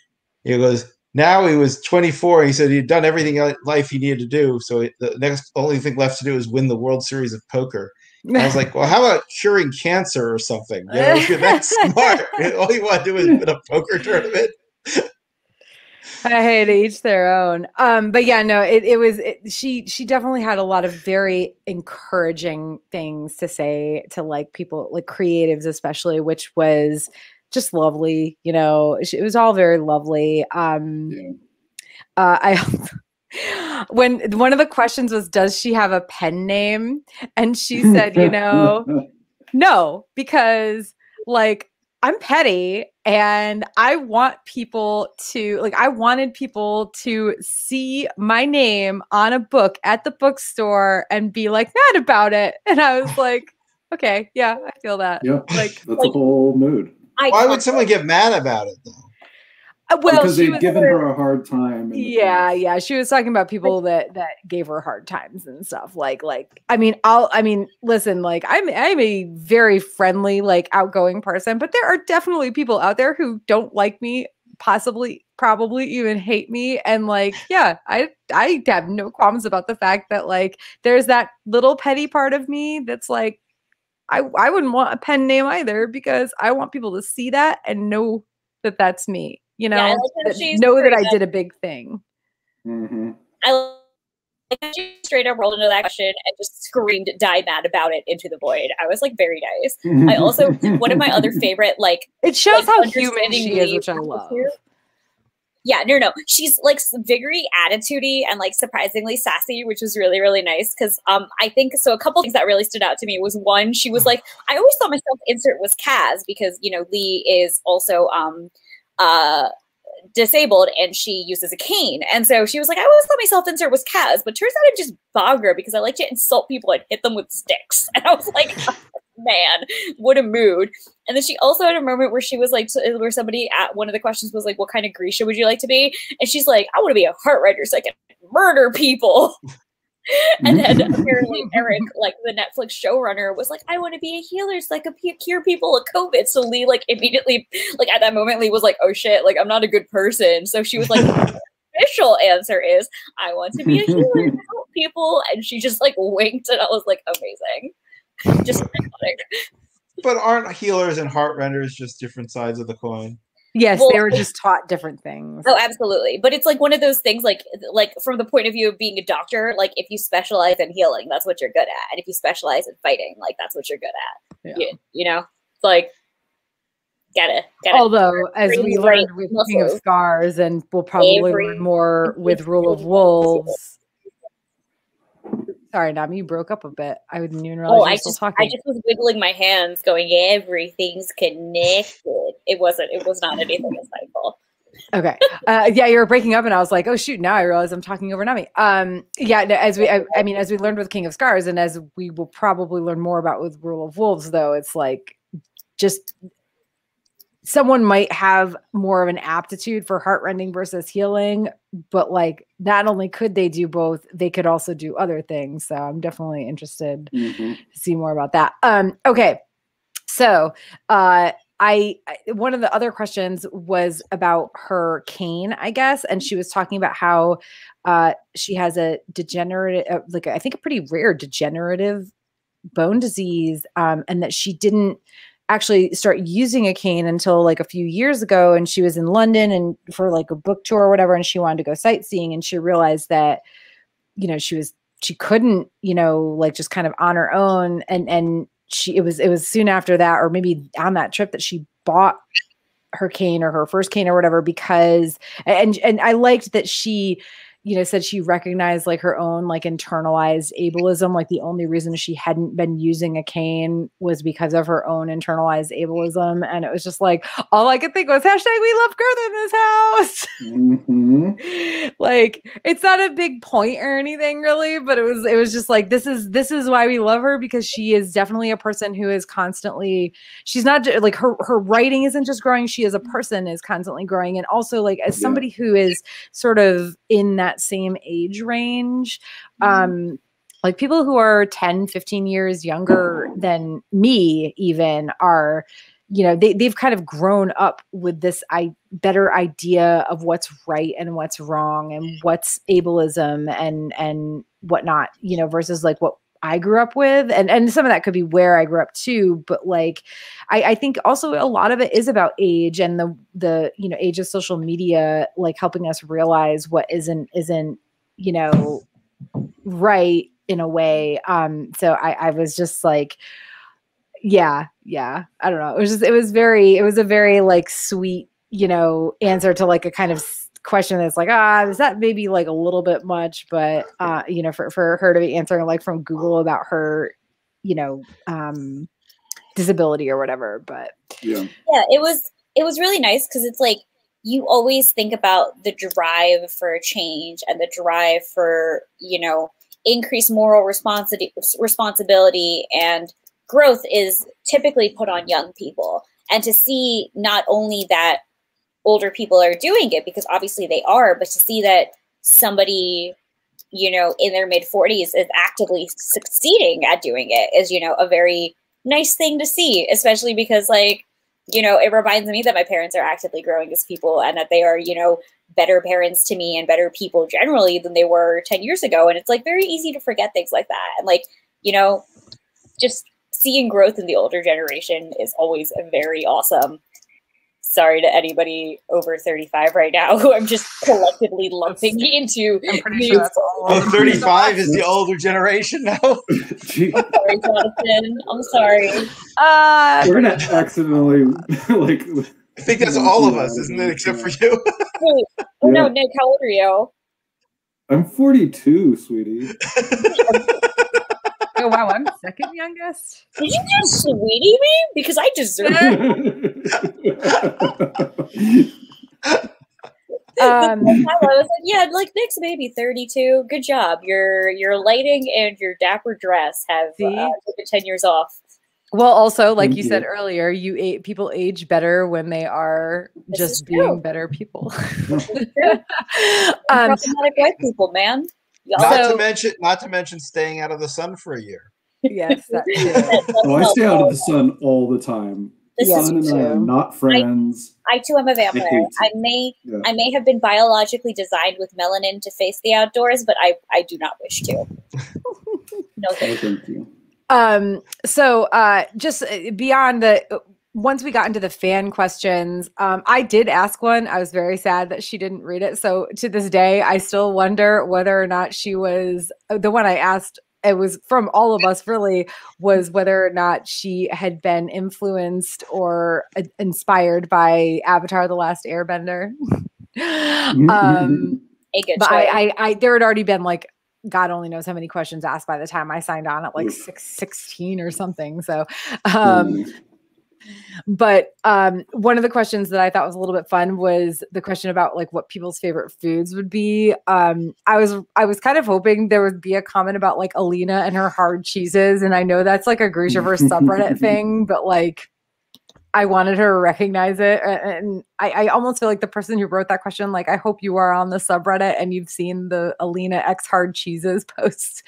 Speaker 4: he goes, now he was 24. And he said he'd done everything in life he needed to do. So the next only thing left to do is win the World Series of Poker. And I was like, well, how about curing cancer or something? You know, if you're that smart, all you want to do is win a poker tournament.
Speaker 2: Hey, to each their own. But yeah, no, she definitely had a lot of very encouraging things to say to like people, like creatives especially, which was just lovely. You know, it was all very lovely. When one of the questions was, does she have a pen name? And she said, you know, no, because like I'm petty and I want people to like, I wanted people to see my name on a book at the bookstore and be like mad about it. And I was like, okay, yeah, I feel that.
Speaker 3: Yeah,
Speaker 2: like
Speaker 3: that's a whole mood.
Speaker 4: Why would someone get mad about it though?
Speaker 2: Well,
Speaker 3: because they'd given her a hard time.
Speaker 2: Yeah. She was talking about people that gave her hard times and stuff. Like, listen, like I'm a very friendly, like outgoing person, but there are definitely people out there who don't like me, probably even hate me. And like, yeah, I have no qualms about the fact that like there's that little petty part of me that's like, I wouldn't want a pen name either because I want people to see that and know that that's me. You know,
Speaker 1: yeah, like
Speaker 2: know that I did a big thing.
Speaker 3: Mm-hmm.
Speaker 1: I like how she straight up rolled into that question and just screamed, "Die mad about it" into the void. I was like, very nice. I also, one of my other favorite, like,
Speaker 2: it shows
Speaker 1: like,
Speaker 2: how human she is, which I love.
Speaker 1: Yeah, no, she's like very attitudey and like surprisingly sassy, which was really, really nice. Because I think so. A couple things that really stood out to me was one, she was like, I always thought my self-insert was Kaz because you know Leigh is also disabled and she uses a cane, and so she was like, I always thought my self-insert was Kaz, but turns out I'm just Bagra because I like to insult people and hit them with sticks. And I was like, oh, man, what a mood. And then she also had a moment where she was like, where somebody at one of the questions was like, what kind of Grisha would you like to be? And she's like, I want to be a heart writer so I can murder people. And then apparently Eric, like the Netflix showrunner, was like, I want to be a healer so I can cure people of COVID. So Leigh like immediately, like at that moment, Leigh was like, oh shit, like I'm not a good person. So she was like, the official answer is, I want to be a healer to help people. And she just like winked and I was like, amazing. Just iconic.
Speaker 4: But aren't healers and heart renders just different sides of the coin?
Speaker 2: Yes, they were just taught different things.
Speaker 1: Oh, absolutely. But it's like one of those things, like from the point of view of being a doctor, like if you specialize in healing, that's what you're good at. And if you specialize in fighting, like that's what you're good at. Yeah. You know, it's like, get it.
Speaker 2: Although, as we learned with King of Scars, and we'll probably learn more with Rule of Wolves. Sorry, Nam, you broke up a bit. I didn't even realize you were still talking.
Speaker 1: I just was wiggling my hands, going, everything's connected. It was not anything insightful.
Speaker 2: Okay. Yeah, you were breaking up, and I was like, oh shoot! Now I realize I'm talking over Nami. Yeah, as we learned with King of Scars, and as we will probably learn more about with Rule of Wolves, though, it's like just someone might have more of an aptitude for heartrending versus healing, but like not only could they do both, they could also do other things. So I'm definitely interested to see more about that. Okay. So one of the other questions was about her cane, I guess. And she was talking about how she has a degenerative, like I think a pretty rare degenerative bone disease, and that she didn't actually start using a cane until like a few years ago. And she was in London and for like a book tour or whatever, and she wanted to go sightseeing, and she realized that, you know, she couldn't, you know, like just kind of on her own. And it was soon after that, or maybe on that trip, that she bought her cane or her first cane or whatever, because, and I liked that she said she recognized like her own like internalized ableism. Like the only reason she hadn't been using a cane was because of her own internalized ableism. And it was just like, all I could think was hashtag we love girth in this house.
Speaker 3: Mm-hmm.
Speaker 2: Like, it's not a big point or anything really, but it was just like, this is why we love her, because she is definitely a person who is constantly, she's not like her writing isn't just growing. She as a person is constantly growing. And also like as somebody who is sort of in that same age range, like people who are 10, 15 years younger than me even are, they've kind of grown up with this better idea of what's right and what's wrong and what's ableism and whatnot, versus like what I grew up with. And some of that could be where I grew up too. But like, I think also a lot of it is about age and the age of social media, like helping us realize what isn't, right in a way. So I was just like, yeah. I don't know. It was a very like sweet, answer to like a kind of question that's like, is that maybe like a little bit much, but for her to be answering like from Google about her, disability or whatever. But
Speaker 1: it was really nice because it's like you always think about the drive for change and the drive for increased moral responsibility and growth is typically put on young people, and to see not only that older people are doing it, because obviously they are, but to see that somebody, in their mid 40s is actively succeeding at doing it is, a very nice thing to see, especially because like, it reminds me that my parents are actively growing as people and that they are, better parents to me and better people generally than they were 10 years ago. And it's like very easy to forget things like that. And like, just seeing growth in the older generation is always very awesome. Sorry to anybody over 35 right now who I'm just collectively lumping into.
Speaker 2: I'm pretty sure that's all.
Speaker 4: 35 is the older generation now.
Speaker 1: I'm sorry, Jonathan. I'm sorry.
Speaker 3: We're gonna accidentally like.
Speaker 4: I think that's all of us, isn't it? Except for you.
Speaker 1: Wait, no, Nick, how old are you?
Speaker 3: I'm 42, sweetie.
Speaker 2: Oh wow, I'm second youngest.
Speaker 1: Did you just sweetie me? Because I deserve it. I was like, yeah, like Nick's maybe 32. Good job. Your lighting and your dapper dress have taken 10 years off.
Speaker 2: Well, also, like you said earlier, people age better when they are just being better people.
Speaker 1: Problematic white people, man.
Speaker 4: Not to mention staying out of the sun for a year.
Speaker 2: Yes.
Speaker 3: I stay out of the sun all the time. The sun and I are not friends.
Speaker 1: I too am a vampire. I may have been biologically designed with melanin to face the outdoors, but I do not wish to. No, thank you.
Speaker 2: So just beyond once we got into the fan questions, I did ask one. I was very sad that she didn't read it. So to this day, I still wonder whether or not she was the one I asked. It was from all of us really, was whether or not she had been influenced or inspired by Avatar: The Last Airbender.
Speaker 1: A good
Speaker 2: but
Speaker 1: choice.
Speaker 2: there had already been like, God only knows how many questions asked by the time I signed on at like 16 or something. So, but one of the questions that I thought was a little bit fun was the question about like what people's favorite foods would be. I was kind of hoping there would be a comment about like Alina and her hard cheeses. And I know that's like a Grishaverse subreddit thing, but like I wanted her to recognize it. And I almost feel like the person who wrote that question, like, I hope you are on the subreddit and you've seen the Alina X hard cheeses post.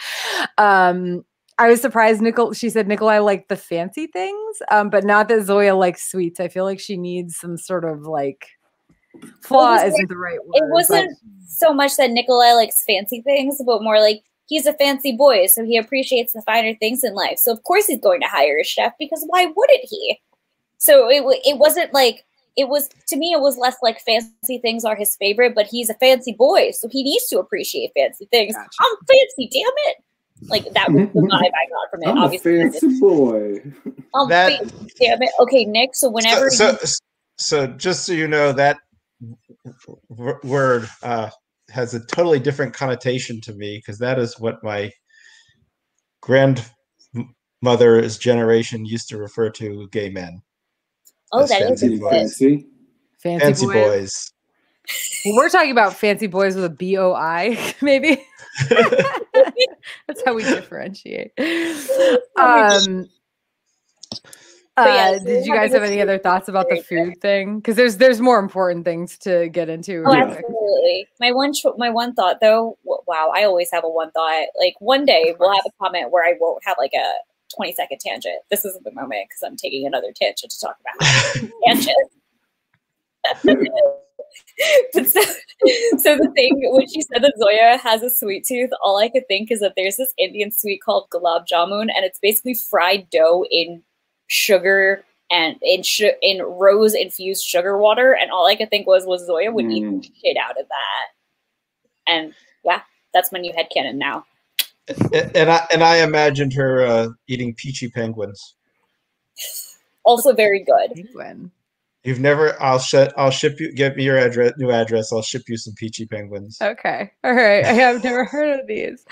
Speaker 2: I was surprised she said Nikolai liked the fancy things, but not that Zoya likes sweets. I feel like she needs some sort of like flaw isn't the right word.
Speaker 1: It wasn't so much that Nikolai likes fancy things, but more like he's a fancy boy, so he appreciates the finer things in life. So of course he's going to hire a chef, because why wouldn't he? So it wasn't like, it was, to me, it was less like fancy things are his favorite, but he's a fancy boy, so he needs to appreciate fancy things. Gotcha. I'm fancy, damn it. Like, that was the vibe I got from it.
Speaker 3: I'm obviously. A fancy boy.
Speaker 1: Fancy, damn it. Okay, Nick, so whenever
Speaker 4: so just so you know, that word has a totally different connotation to me because that is what my grandmother's generation used to refer to gay men.
Speaker 1: Oh, that is
Speaker 3: Fancy,
Speaker 1: good.
Speaker 3: fancy.
Speaker 4: Fancy boys.
Speaker 2: Well, we're talking about fancy boys with a BOI, maybe. That's how we differentiate. Did you guys have any other thoughts about the food thing? Because there's more important things to get into.
Speaker 1: Oh, absolutely. My one thought though, wow, I always have a one thought. Like one day we'll have a comment where I won't have like a 20-second tangent. This isn't the moment because I'm taking another tangent to talk about tangent. But so the thing when she said that Zoya has a sweet tooth, all I could think is that there's this Indian sweet called gulab jamun, and it's basically fried dough in sugar and in rose infused sugar water, and all I could think was Zoya would eat the shit out of that. And yeah, that's my new headcanon now.
Speaker 4: And I imagined her eating peachy penguins.
Speaker 1: Also very good.
Speaker 2: Penguin.
Speaker 4: You've never? I'll ship you. Get me your new address. I'll ship you some peachy penguins.
Speaker 2: Okay, all right. I have never heard of these.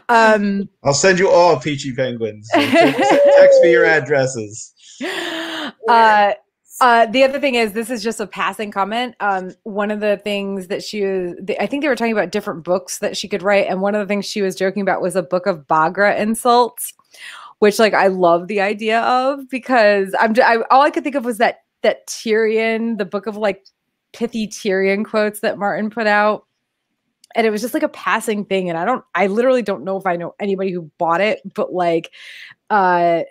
Speaker 4: I'll send you all peachy penguins. So text me your addresses.
Speaker 2: The other thing is, this is just a passing comment. One of the things that I think they were talking about different books that she could write, and one of the things she was joking about was a book of Bagra insults, which like I love the idea of, because all I could think of was that Tyrion, the book of like pithy Tyrion quotes that Martin put out. And it was just like a passing thing. And I literally don't know if I know anybody who bought it, but like, I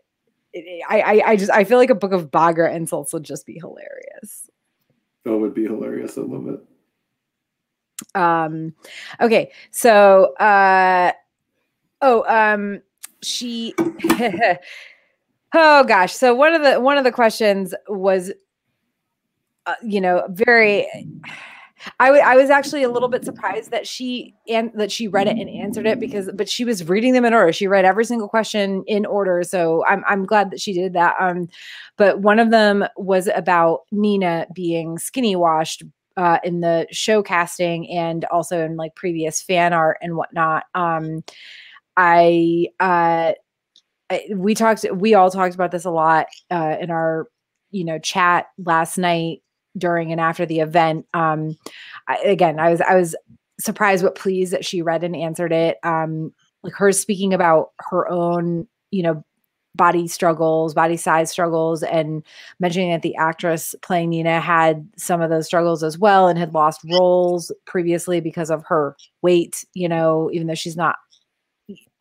Speaker 2: feel like a book of Bagra insults would just be hilarious.
Speaker 3: That would be hilarious. I love it.
Speaker 2: Okay. So, she, oh gosh. So one of the questions was, very, I was actually a little bit surprised that she read it and answered it but she was reading them in order. She read every single question in order. So I'm glad that she did that. But one of them was about Nina being skinny washed in the show casting and also in like previous fan art and whatnot. We all talked about this a lot in our, chat last night during and after the event. I was surprised but pleased that she read and answered it. Like her speaking about her own, body struggles, body size struggles, and mentioning that the actress playing Nina had some of those struggles as well and had lost roles previously because of her weight, even though she's not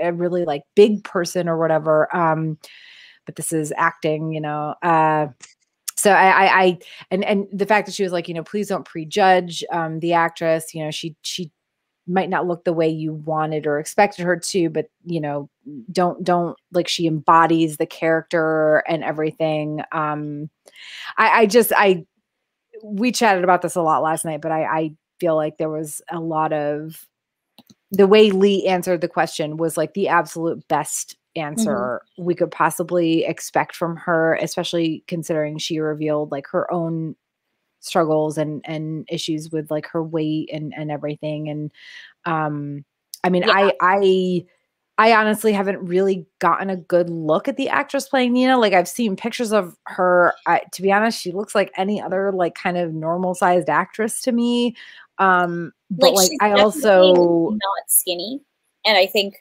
Speaker 2: a really like big person or whatever. But this is acting, so and the fact that she was like, please don't prejudge the actress. She might not look the way you wanted or expected her to, but don't like, she embodies the character and everything. We chatted about this a lot last night, but I feel like there was a lot of the way Leigh answered the question was like the absolute best answer we could possibly expect from her, especially considering she revealed like her own struggles and issues with like her weight and everything. And I mean, yeah. I honestly haven't really gotten a good look at the actress playing Nina. Like I've seen pictures of her. To be honest, she looks like any other like kind of normal sized actress to me. But like I also
Speaker 1: not skinny, and I think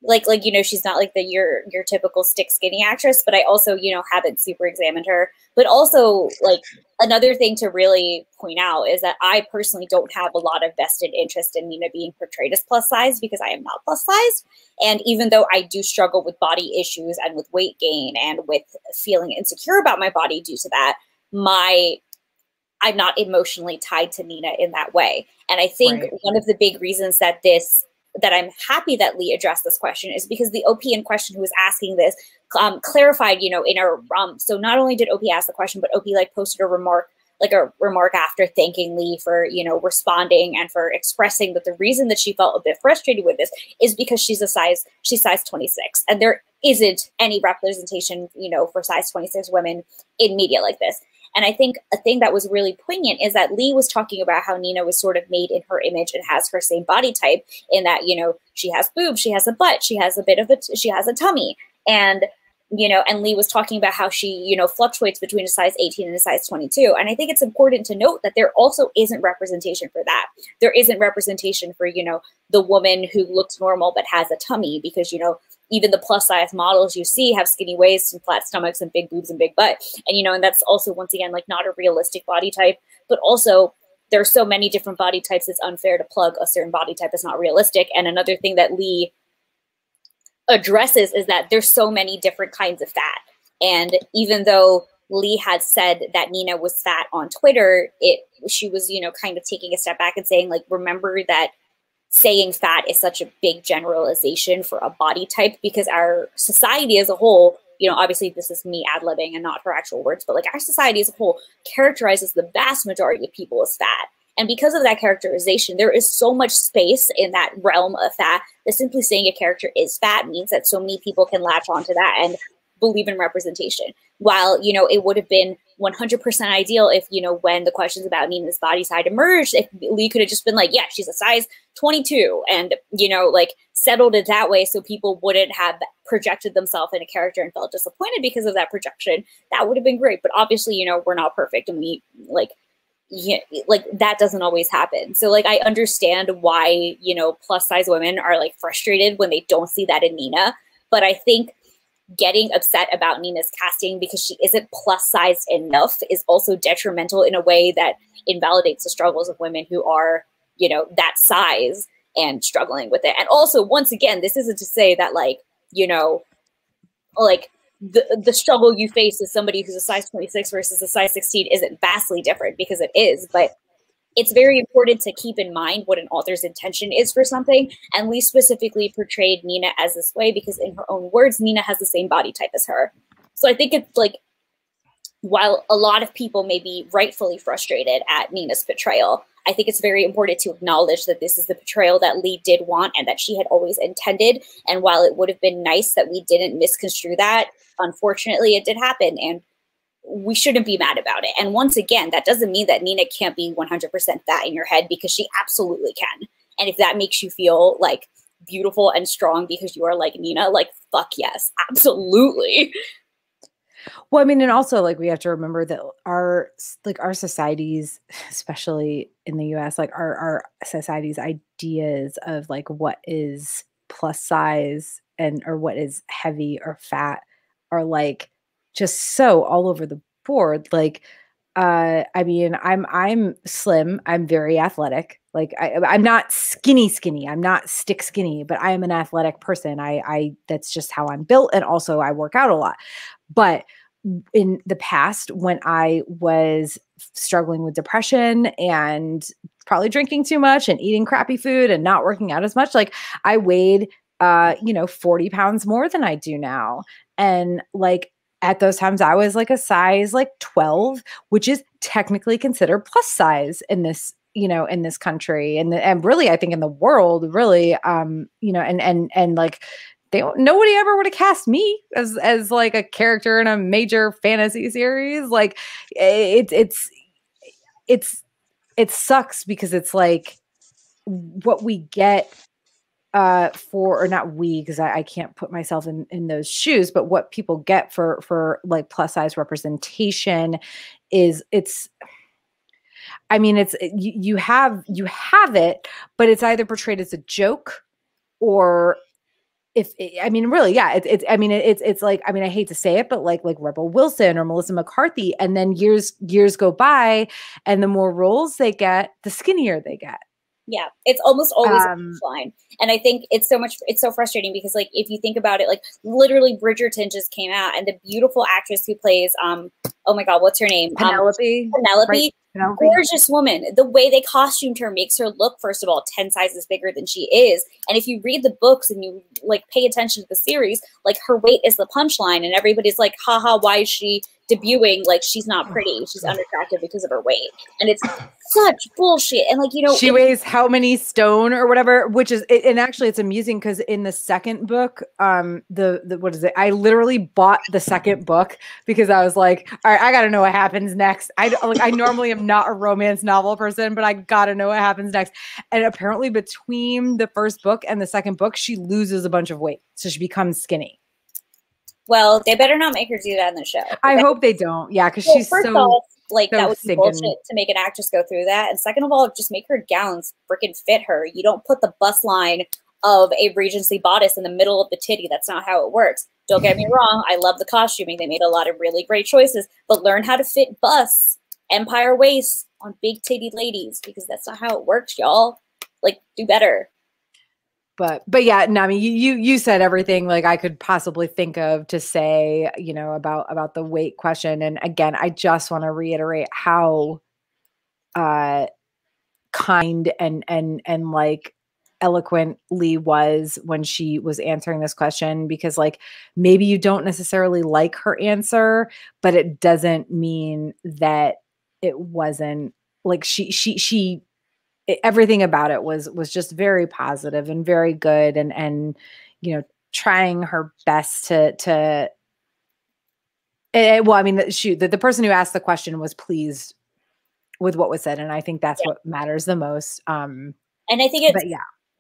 Speaker 1: like she's not like your typical stick skinny actress, but I also haven't super examined her. But also like another thing to really point out is that I personally don't have a lot of vested interest in Nina being portrayed as plus size because I am not plus sized, and even though I do struggle with body issues and with weight gain and with feeling insecure about my body due to that, I'm not emotionally tied to Nina in that way. And I think one of the big reasons that I'm happy that Leigh addressed this question is because the OP in question who was asking this clarified, in our so not only did OP ask the question, but OP like posted a remark after thanking Leigh for, responding and for expressing that the reason that she felt a bit frustrated with this is because she's size 26 and there isn't any representation, for size 26 women in media like this. And I think a thing that was really poignant is that Leigh was talking about how Nina was sort of made in her image and has her same body type, in that, you know, she has boobs, she has a butt, she has she has a tummy. And, you know, and Leigh was talking about how she, you know, fluctuates between a size 18 and a size 22. And I think it's important to note that there also isn't representation for that. There isn't representation for, you know, the woman who looks normal but has a tummy, because, you know, even the plus size models you see have skinny waists and flat stomachs and big boobs and big butt. And, you know, and that's also, once again, like, not a realistic body type, but also there are so many different body types, it's unfair to plug a certain body type that's not realistic. And another thing that Leigh addresses is that there's so many different kinds of fat. And even though Leigh had said that Nina was fat on Twitter, she was, you know, kind of taking a step back and saying, like, remember that saying fat is such a big generalization for a body type, because our society as a whole, you know, obviously this is me ad-libbing and not her actual words, but like our society as a whole characterizes the vast majority of people as fat. And because of that characterization, there is so much space in that realm of fat that simply saying a character is fat means that so many people can latch onto that and believe in representation. While, you know, it would have been 100% ideal if, you know, when the questions about Nina's body side emerged, if Leigh could have just been like, yeah, she's a size 22, and, you know, like, settled it that way so people wouldn't have projected themselves in a character and felt disappointed because of that projection. That would have been great. But obviously, you know, we're not perfect, and we, like, yeah, like, that doesn't always happen. So, like, I understand why, you know, plus size women are, like, frustrated when they don't see that in Nina. But I think getting upset about Nina's casting because she isn't plus sized enough is also detrimental in a way that invalidates the struggles of women who are, you know, that size and struggling with it. And also, once again, this isn't to say that, like, you know, like, the struggle you face as somebody who's a size 26 versus a size 16 isn't vastly different, because it is. But it's very important to keep in mind what an author's intention is for something. And Leigh specifically portrayed Nina as this way because, in her own words, Nina has the same body type as her. So I think it's like, while a lot of people may be rightfully frustrated at Nina's portrayal, I think it's very important to acknowledge that this is the portrayal that Leigh did want and that she had always intended. And while it would have been nice that we didn't misconstrue that, unfortunately, it did happen. And we shouldn't be mad about it. And once again, that doesn't mean that Nina can't be 100% fat in your head, because she absolutely can. And if that makes you feel like beautiful and strong because you are like Nina, like, fuck yes, absolutely.
Speaker 2: Well, I mean, and also, like, we have to remember that our societies, especially in the US, like, our society's ideas of, like, what is plus size and or what is heavy or fat are, like, just so all over the board. Like, I mean, I'm slim, I'm very athletic. Like, I'm not skinny, I'm not stick skinny, but I am an athletic person. I that's just how I'm built. And also I work out a lot. But in the past, when I was struggling with depression and probably drinking too much and eating crappy food and not working out as much, like, I weighed, 40 pounds more than I do now. And, like, at those times I was like a size like 12, which is technically considered plus size in this, you know, in this country. And really, I think in the world, really, and like, nobody ever would have cast me as like a character in a major fantasy series. Like, it sucks because it's like what we get or not we, because I can't put myself in those shoes, but what people get for like plus size representation is you have it, but it's either portrayed as a joke, or it's like, I mean, I hate to say it, but like Rebel Wilson or Melissa McCarthy, and then years go by, and the more roles they get, the skinnier they get.
Speaker 1: Yeah, it's almost always a line. And I think it's so frustrating because, like, if you think about it, like, literally Bridgerton just came out, and the beautiful actress who plays, oh my God, what's her name?
Speaker 2: Penelope.
Speaker 1: Penelope. Gorgeous woman. The way they costumed her makes her look, first of all, 10 sizes bigger than she is. And if you read the books and you, like, pay attention to the series, like, her weight is the punchline, and everybody's like, haha, why is she, debuting, like, she's not pretty, she's unattractive because of her weight, and it's such bullshit. And, like, you know,
Speaker 2: she weighs how many stone or whatever, which is, and actually it's amusing because in the second book, the what is it? I literally bought the second book because I was like, all right, I gotta know what happens next. I normally am not a romance novel person, but I gotta know what happens next. And apparently between the first book and the second book, she loses a bunch of weight, so she becomes skinny.
Speaker 1: Well, they better not make her do that in the show.
Speaker 2: I hope they don't. Yeah, because she's
Speaker 1: first
Speaker 2: so
Speaker 1: off, like,
Speaker 2: so
Speaker 1: that would be
Speaker 2: stinking.
Speaker 1: bullshit to make an actress go through that. And second of all, just make her gowns freaking fit her. You don't put the bust line of a Regency bodice in the middle of the titty. That's not how it works. Don't get me wrong. I love the costuming. They made a lot of really great choices. But learn how to fit busts, empire waists on big titty ladies, because that's not how it works, y'all. Like, do better.
Speaker 2: But yeah, no, I mean, you said everything like I could possibly think of to say, you know, about the weight question. And again, I just want to reiterate how kind and like eloquent Leigh was when she was answering this question, because like maybe you don't necessarily like her answer, but it doesn't mean that it wasn't like everything about it was just very positive and very good, and you know, trying her best to well, I mean, the person who asked the question was pleased with what was said, and I think that's what matters the most. And
Speaker 1: I think it's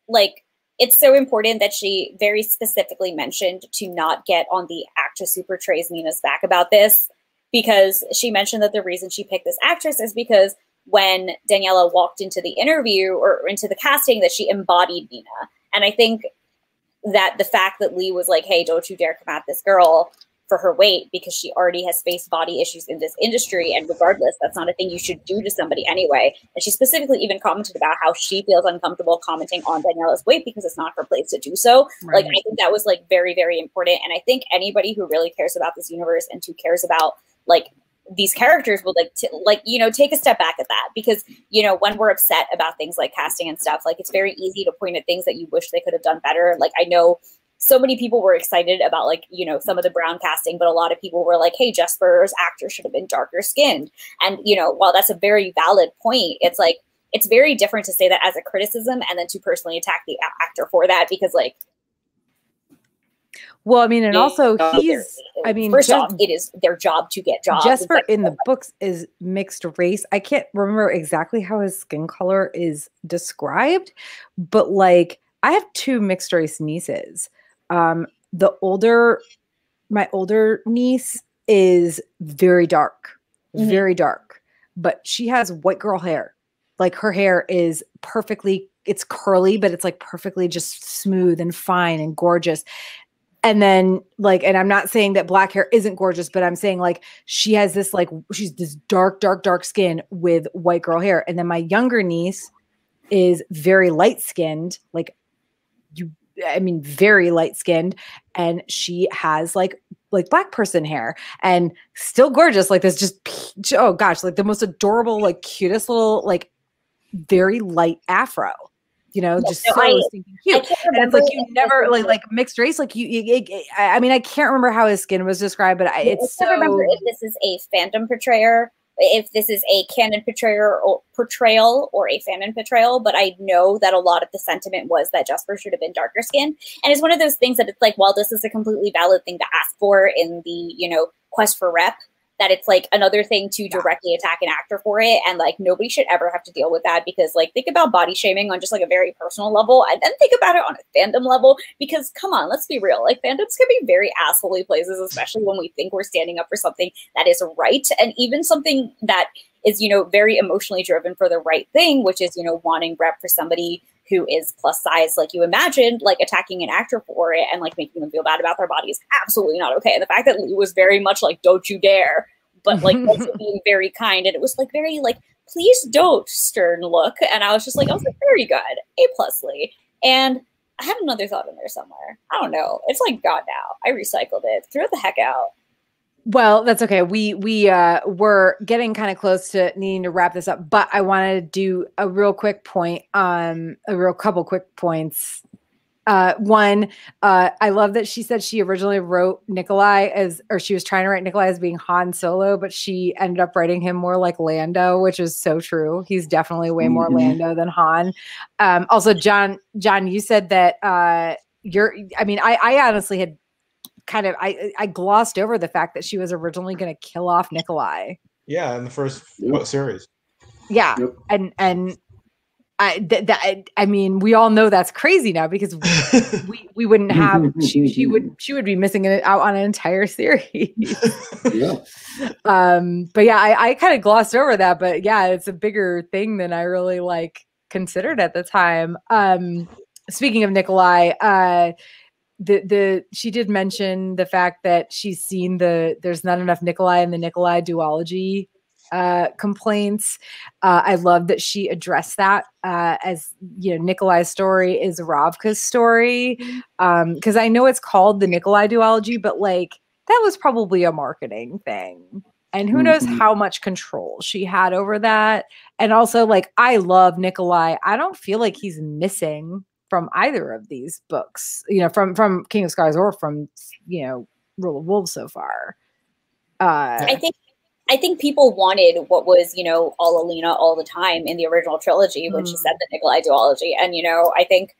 Speaker 1: like, it's so important that she very specifically mentioned to not get on the actress who portrays Nina's back about this, because she mentioned that the reason she picked this actress is because when Daniela walked into the interview or into the casting, that she embodied Nina. And I think that the fact that Leigh was like, hey, don't you dare come at this girl for her weight, because she already has faced body issues in this industry, and regardless, that's not a thing you should do to somebody anyway. And she specifically even commented about how she feels uncomfortable commenting on Daniela's weight because it's not her place to do so. Right. Like, I think that was like very, very important. And I think anybody who really cares about this universe and who cares about like these characters will you know, take a step back at that, because, you know, when we're upset about things like casting and stuff, like, it's very easy to point at things that you wish they could have done better. Like, I know so many people were excited about, like, you know, some of the brown casting, but a lot of people were like, hey, Jesper's actor should have been darker skinned. And, you know, while that's a very valid point, it's like, it's very different to say that as a criticism and then to personally attack the actor for that, because, like,
Speaker 2: well, I mean, and also
Speaker 1: first off, it is their job to get jobs.
Speaker 2: Jesper in the books is mixed race. I can't remember exactly how his skin color is described, but like, I have two mixed race nieces. My older niece is very dark, very dark, but she has white girl hair. Like, her hair is perfectly, it's curly, but it's like perfectly just smooth and fine and gorgeous. And then like, and I'm not saying that black hair isn't gorgeous, but I'm saying like, she has this, like, she's this dark skin with white girl hair. And then my younger niece is very light skinned, very light skinned. And she has like black person hair and still gorgeous. Like this just, oh gosh, like the most adorable, like cutest little, like very light afro. You know, just so stinking cute. And it's like, you never like mixed race. Like I mean, I can't remember how his skin was described, but I can't
Speaker 1: remember if this is a fandom portrayer, if this is a canon portrayal or a fanon portrayal. But I know that a lot of the sentiment was that Jesper should have been darker skinned. And it's one of those things that it's like, while this is a completely valid thing to ask for in the, you know, quest for rep, that it's like another thing to directly attack an actor for it. And like, nobody should ever have to deal with that, because like, think about body shaming on just like a very personal level, and then think about it on a fandom level, because come on, let's be real. Like, fandoms can be very assholey places, especially when we think we're standing up for something that is right. And even something that is, you know, very emotionally driven for the right thing, which is, you know, wanting rep for somebody who is plus size, like you imagined, like attacking an actor for it and like making them feel bad about their body is absolutely not okay. And the fact that Leigh was very much like, don't you dare, but like also being very kind. And it was like very like, please don't stern look. And I was like, very good. A+ Leigh. And I had another thought in there somewhere. I don't know. It's like gone now. I recycled it. Threw it the heck out.
Speaker 2: Well, that's okay. We're getting kind of close to needing to wrap this up, but I wanted to do a real quick point, couple quick points One, I love that she said she originally wrote Nikolai or she was trying to write Nikolai as being Han Solo, but she ended up writing him more like Lando, which is so true. He's definitely way more Lando than Han. Also, John, you said that I honestly had I glossed over the fact that she was originally going to kill off Nikolai.
Speaker 4: Yeah, in the first series.
Speaker 2: Yeah, and I mean, we all know that's crazy now because we wouldn't have she would be missing it out on an entire series.
Speaker 3: Yeah.
Speaker 2: But yeah, I kind of glossed over that, but yeah, it's a bigger thing than I really considered at the time. Speaking of Nikolai, she did mention the fact that she's seen there's not enough Nikolai in the Nikolai duology complaints. I love that she addressed that as Nikolai's story is Ravka's story, because I know it's called the Nikolai duology, but that was probably a marketing thing, and who knows how much control she had over that. And also, I love Nikolai. I don't feel like he's missing from either of these books, from King of Scars or from Rule of Wolves so far.
Speaker 1: I think people wanted what was, all Alina all the time in the original trilogy when she said the Nikolai duology. And, I think,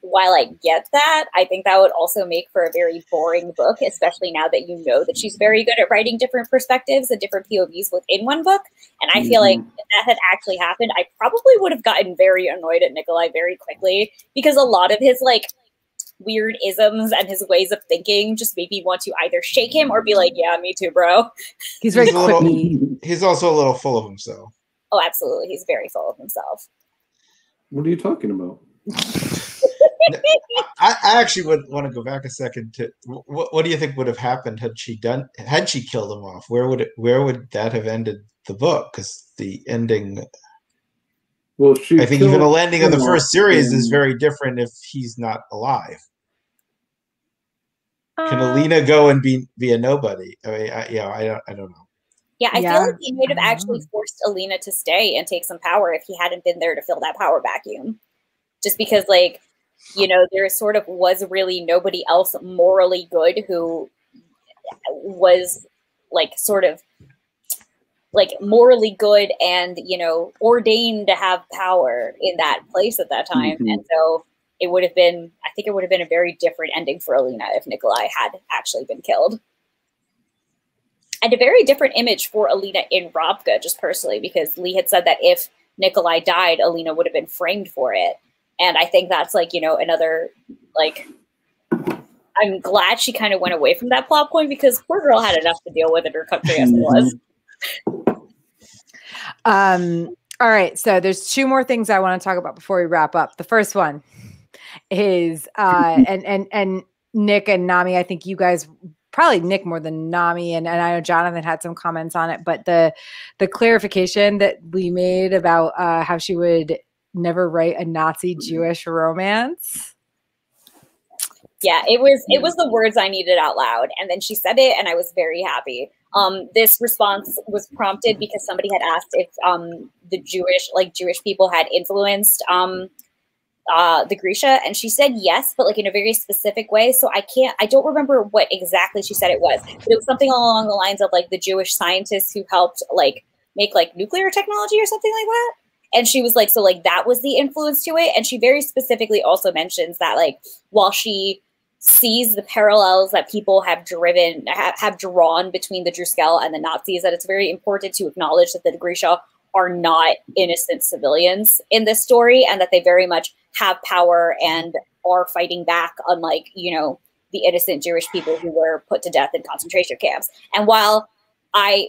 Speaker 1: while I get that, I think that would also make for a very boring book, especially now that that she's very good at writing different perspectives and different POVs within one book. And I feel like if that had actually happened, I probably would have gotten very annoyed at Nikolai very quickly, because a lot of his, weird isms and his ways of thinking just made me want to either shake him or be like, yeah, me too, bro.
Speaker 2: He's very quippy.
Speaker 4: He's also a little full of himself.
Speaker 1: Oh, absolutely. He's very full of himself.
Speaker 3: What are you talking about?
Speaker 4: I actually would want to go back a second to what do you think would have happened had she killed him off? Where would that have ended the book? Because the ending,
Speaker 3: well,
Speaker 4: I think even the ending of the first series is very different if he's not alive. Can Alina go and be a nobody? I mean, I don't know.
Speaker 1: Yeah, I feel like he might have actually forced Alina to stay and take some power if he hadn't been there to fill that power vacuum. Just because, there sort of was really nobody else morally good who was, sort of, morally good and, ordained to have power in that place at that time. And so I think it would have been a very different ending for Alina if Nikolai had actually been killed. And a very different image for Alina in Ravka, just personally, because Leigh had said that if Nikolai died, Alina would have been framed for it. And I think that's another, I'm glad she kind of went away from that plot point, because poor girl had enough to deal with in her country as it was.
Speaker 2: All right. So there's two more things I want to talk about before we wrap up. The first one is, and Nick and Nami, I think you guys, probably Nick more than Nami, and I know Jonathan had some comments on it, but the clarification that we made about how she would never write a Nazi Jewish romance.
Speaker 1: Yeah, it was the words I needed out loud, and then she said it, and I was very happy. This response was prompted because somebody had asked if the Jewish people had influenced the Grisha, and she said yes, but in a very specific way. So I don't remember what exactly she said it was, but it was something along the lines of the Jewish scientists who helped make nuclear technology or something like that. And she was so that was the influence to it. And she very specifically also mentions that while she sees the parallels that people have drawn between the Druskel and the Nazis, that it's very important to acknowledge that the Grisha are not innocent civilians in this story, and that they very much have power and are fighting back, unlike, the innocent Jewish people who were put to death in concentration camps. And while I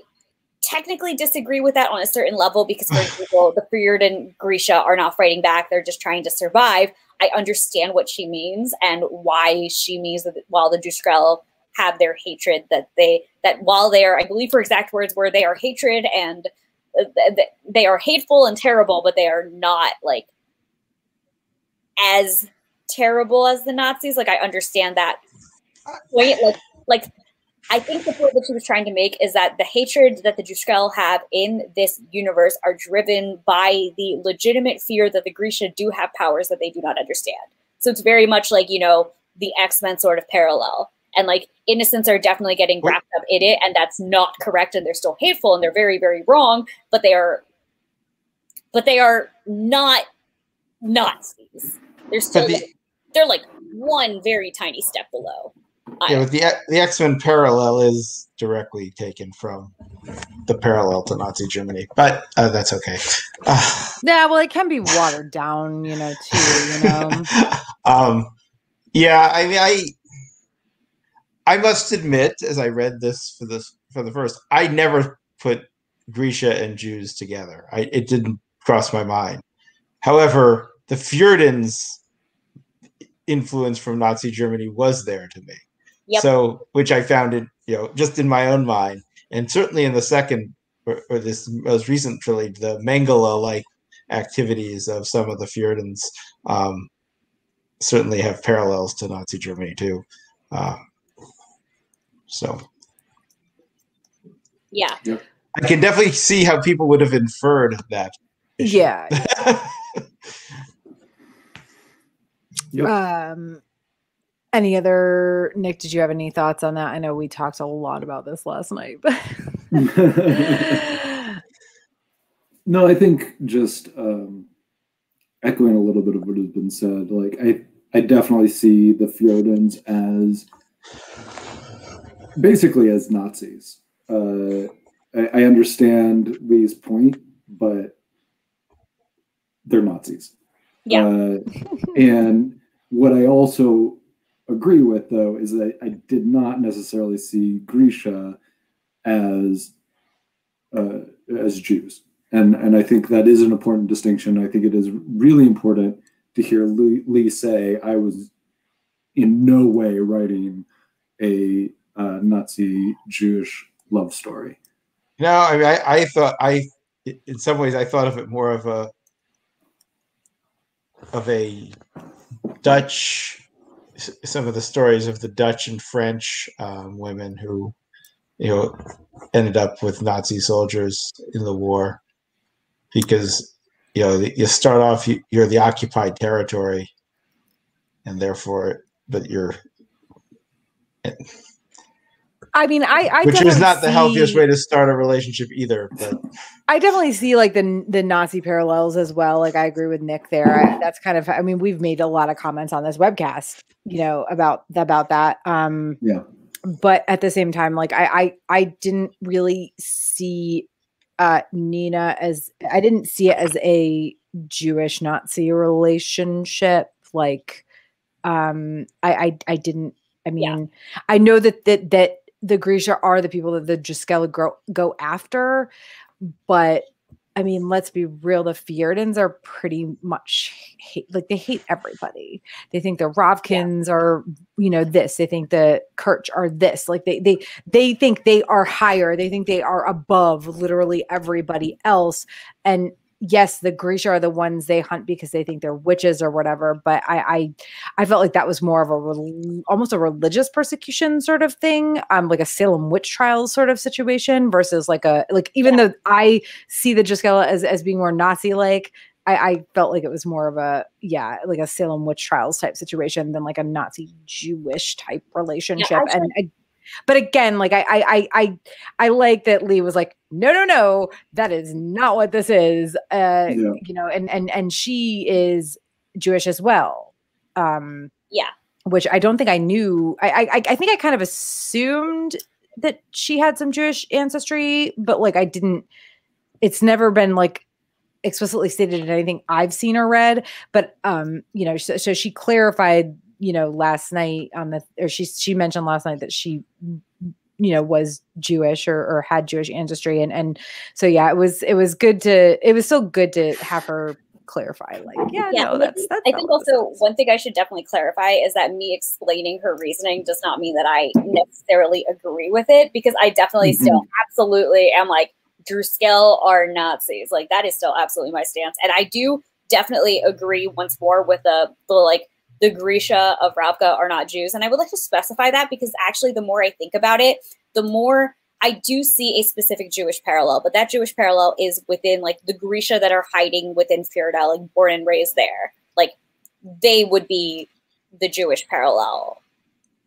Speaker 1: technically disagree with that on a certain level, because, for example, the Fjordan Grisha are not fighting back, they're just trying to survive, I understand what she means and why she means that while the Druskel have their hatred, that while they are, I believe her exact words were, they are hatred and they are hateful and terrible, but they are not as terrible as the Nazis. I understand that point. I think the point that she was trying to make is that the hatred that the Druskel have in this universe are driven by the legitimate fear that the Grisha do have powers that they do not understand. So it's very much like, you know, the X-Men sort of parallel. And like innocents are definitely getting wrapped up in it, and that's not correct, and they're still hateful and they're very, very wrong, but they are not Nazis. They're still they're like one very tiny step below.
Speaker 4: Yeah, but the X-Men parallel is directly taken from the parallel to Nazi Germany, but that's okay.
Speaker 2: Yeah, well, it can be watered down, you know, too. You know.
Speaker 4: Yeah, I mean, I must admit, as I read this for the first, I never put Grisha and Jews together. It didn't cross my mind. However, the Fjordans' influence from Nazi Germany was there to me.
Speaker 1: Yep.
Speaker 4: So, which I found it, you know, just in my own mind, and certainly in the second or this most recent trilogy, the Mengele-like activities of some of the Fjordans certainly have parallels to Nazi Germany too. So,
Speaker 1: yeah,
Speaker 3: Yep.
Speaker 4: I can definitely see how people would have inferred that issue.
Speaker 2: Yeah.
Speaker 3: Yep.
Speaker 2: Any other, Nick, did you have any thoughts on that? I know we talked a lot about this last night. But
Speaker 3: No, I think just echoing a little bit of what has been said, like I definitely see the Fjordans as basically as Nazis. I understand Leigh's point, but they're Nazis.
Speaker 1: yeah,
Speaker 3: and what I also agree with, though, is that I did not necessarily see Grisha as Jews, and I think that is an important distinction. I think it is really important to hear Leigh say, "I was in no way writing a Nazi Jewish love story."
Speaker 4: No, I mean, I thought in some ways, I thought of it more of a Dutch. Some of the stories of the Dutch and French women who, you know, ended up with Nazi soldiers in the war, because, you know, you start off, you're the occupied territory, and therefore, but you're.
Speaker 2: I mean, I
Speaker 4: which is not the
Speaker 2: see,
Speaker 4: healthiest way to start a relationship either. But
Speaker 2: I definitely see like the Nazi parallels as well. Like I agree with Nick there. That's kind of, I mean, we've made a lot of comments on this webcast, you know, about that.
Speaker 3: Yeah.
Speaker 2: But at the same time, like I didn't really see Nina as, I didn't see it as a Jewish Nazi relationship. Like I didn't. I mean, yeah. I know that the Grisha are the people that the Juskela go after, but I mean, let's be real. The Fjordans are pretty much they hate everybody. They think the Rovkins are, you know, this. They think the Kirch are this. Like they think they are higher. They think they are above literally everybody else. And yes, the Grisha are the ones they hunt because they think they're witches or whatever. But I felt like that was more of almost a religious persecution sort of thing, like a Salem witch trials sort of situation versus even though I see the Juskela as being more Nazi-like, I felt like it was more of a Salem witch trials type situation than like a Nazi Jewish type relationship. But again, like I like that Leigh was like, no, that is not what this is. You know, and she is Jewish as well. Which I don't think I knew. I think I kind of assumed that she had some Jewish ancestry, but like I didn't. It's never been like explicitly stated in anything I've seen or read. But you know, so she clarified, you know, last night she mentioned last night that she, you know, was Jewish or had Jewish ancestry. And so, yeah, it was still good to have her clarify, like, that's
Speaker 1: I think also one thing I should definitely clarify is that me explaining her reasoning does not mean that I necessarily agree with it, because I definitely still absolutely am like, Druskell are Nazis. Like that is still absolutely my stance. And I do definitely agree once more with the Grisha of Ravka are not Jews. And I would like to specify that because actually the more I think about it, the more I do see a specific Jewish parallel, but that Jewish parallel is within like the Grisha that are hiding within Fjördal, like born and raised there. Like they would be the Jewish parallel,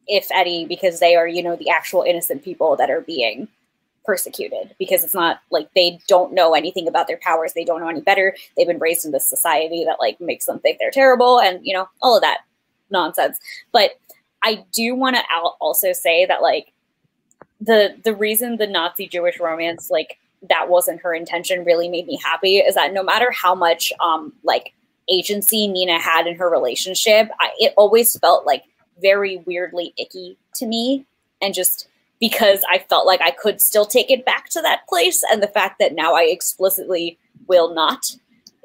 Speaker 1: if any, because they are, the actual innocent people that are being persecuted, because it's not like they don't know anything about their powers. They don't know any better. They've been raised in this society that like makes them think they're terrible and, all of that nonsense. But I do want to also say that like the reason the Nazi Jewish romance, like that wasn't her intention, really made me happy is that no matter how much like agency Nina had in her relationship, it always felt like very weirdly icky to me, and just because I felt like I could still take it back to that place, and the fact that now I explicitly will not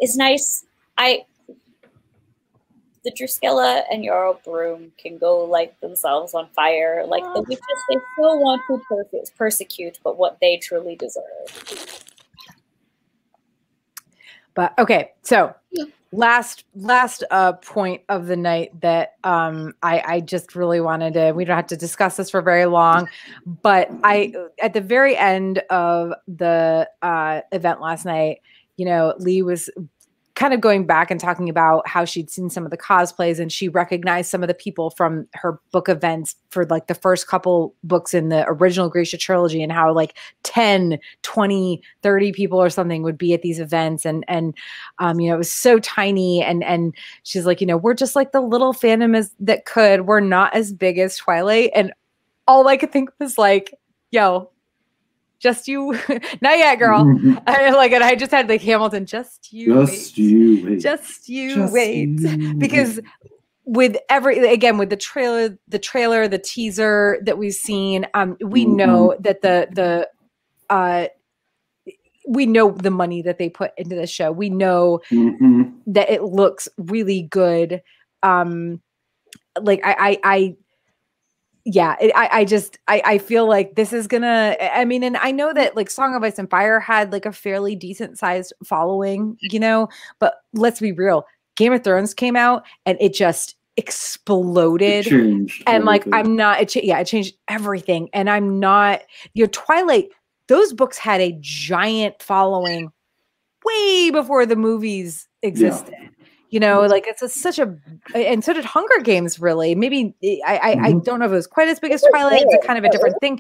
Speaker 1: is nice. The Drusilla and Jarl Broom can go light themselves on fire like the witches they still want to persecute, but what they truly deserve.
Speaker 2: But okay, so last point of the night that I just really wanted to, we don't have to discuss this for very long, but at the very end of the event last night, Leigh was kind of going back and talking about how she'd seen some of the cosplays and she recognized some of the people from her book events for like the first couple books in the original Grisha trilogy, and how like 10, 20, 30 people or something would be at these events. And it was so tiny. And she's like, we're just like the little fandom that could, we're not as big as Twilight. And all I could think was like, yo, just you, not yet, girl. And I just had like Hamilton. Just you wait. Because with with the trailer, the teaser that we've seen, we know that we know the money that they put into the show. We know that it looks really good. I feel like this is gonna, and I know that like Song of Ice and Fire had like a fairly decent sized following, but let's be real. Game of Thrones came out and it just exploded. It changed and everything. It changed everything. And I'm not, Twilight, those books had a giant following way before the movies existed. Yeah. It's such a, and so did Hunger Games, really. Maybe I don't know if it was quite as big as Twilight. It's a kind of a different thing.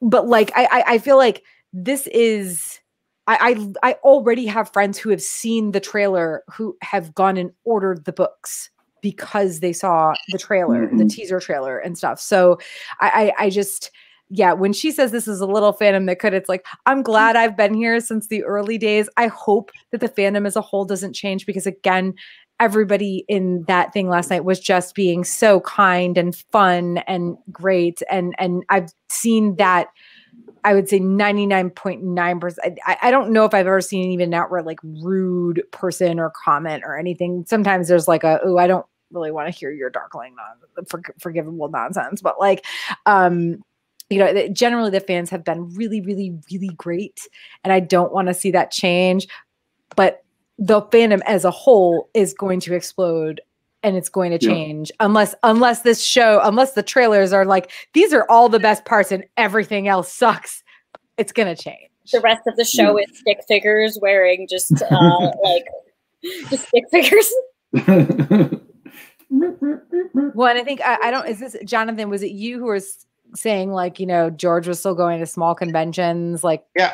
Speaker 2: But I feel like this is, I already have friends who have seen the trailer who have gone and ordered the books because they saw the trailer, the teaser trailer and stuff. So I just, when she says this is a little fandom that could, it's like, I'm glad I've been here since the early days. I hope that the fandom as a whole doesn't change, because again, everybody in that thing last night was just being so kind and fun and great. And I've seen that, I would say 99.9%. I don't know if I've ever seen even an outright like rude person or comment or anything. Sometimes there's like I don't really want to hear your darkling forgivable nonsense, but generally the fans have been really, really, really great. And I don't want to see that change, but the fandom as a whole is going to explode and it's going to change unless the trailers are like, these are all the best parts and everything else sucks. It's going to change.
Speaker 1: The rest of the show is stick figures wearing just just stick figures.
Speaker 2: Well, and I think is this Jonathan, was it you who was saying George was still going to small conventions?
Speaker 4: Yeah.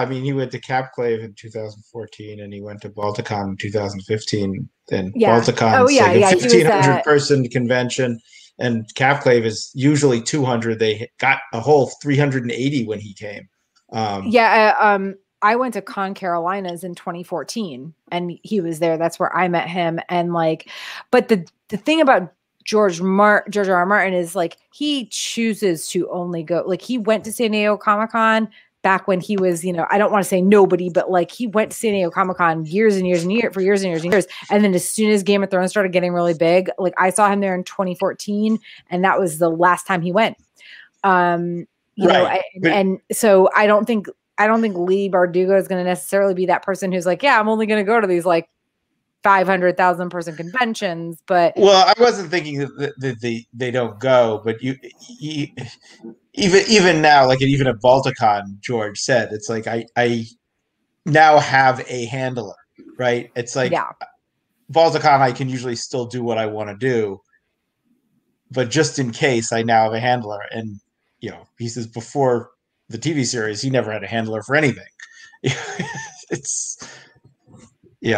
Speaker 4: I mean, he went to Capclave in 2014 and he went to Balticon in 2015. Then Balticon, a 1,500 person convention, and Capclave is usually 200. They got a whole 380 when he came.
Speaker 2: I went to Con Carolinas in 2014 and he was there. That's where I met him. And but the thing about George R. R. Martin is he chooses to only go, he went to San Diego Comic-Con back when he was, I don't want to say nobody, but he went to San Diego Comic-Con years and years and years. And then as soon as Game of Thrones started getting really big, I saw him there in 2014 and that was the last time he went. And so I don't think Leigh Bardugo is going to necessarily be that person who's I'm only going to go to these 500,000 person conventions. But
Speaker 4: I wasn't thinking that they don't go, but you even now, even at Balticon, George said it's I now have a handler, right? It's Balzacon, I can usually still do what I want to do, but just in case, I now have a handler. And he says before the TV series, he never had a handler for anything. It's you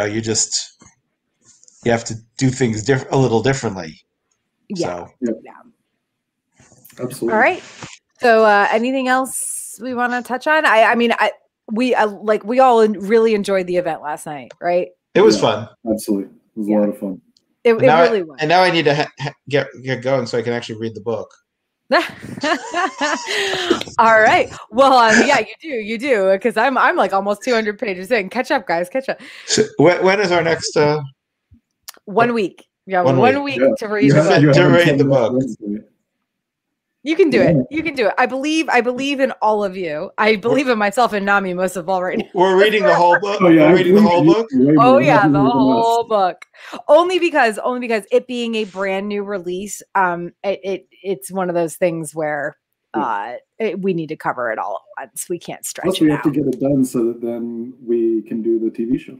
Speaker 4: have to do things a little differently.
Speaker 2: Yeah.
Speaker 4: So.
Speaker 2: Yeah.
Speaker 3: Absolutely.
Speaker 2: All right. So anything else we want to touch on? We all really enjoyed the event last night, right?
Speaker 4: It was fun.
Speaker 3: Absolutely. It was a lot of fun.
Speaker 2: It really was.
Speaker 4: And now I need to get going so I can actually read the book.
Speaker 2: All right. Well, yeah, you do, because I'm like almost 200 pages in. Catch up, guys. Catch up.
Speaker 4: So when is our next?
Speaker 2: 1 week. Yeah,
Speaker 4: 1
Speaker 2: week
Speaker 4: week
Speaker 2: to read
Speaker 4: the book.
Speaker 2: You can do it. You can do it. I believe in all of you. I believe in myself and Nami most of all right now.
Speaker 4: We're reading the whole book.
Speaker 3: Oh, yeah,
Speaker 4: We're reading the whole book.
Speaker 2: Oh yeah, the whole book. Only because it being a brand new release, it's one of those things where we need to cover it all at once. We can't stretch
Speaker 3: Plus,
Speaker 2: it
Speaker 3: we have
Speaker 2: out.
Speaker 3: to get it done so that then we can do the TV show.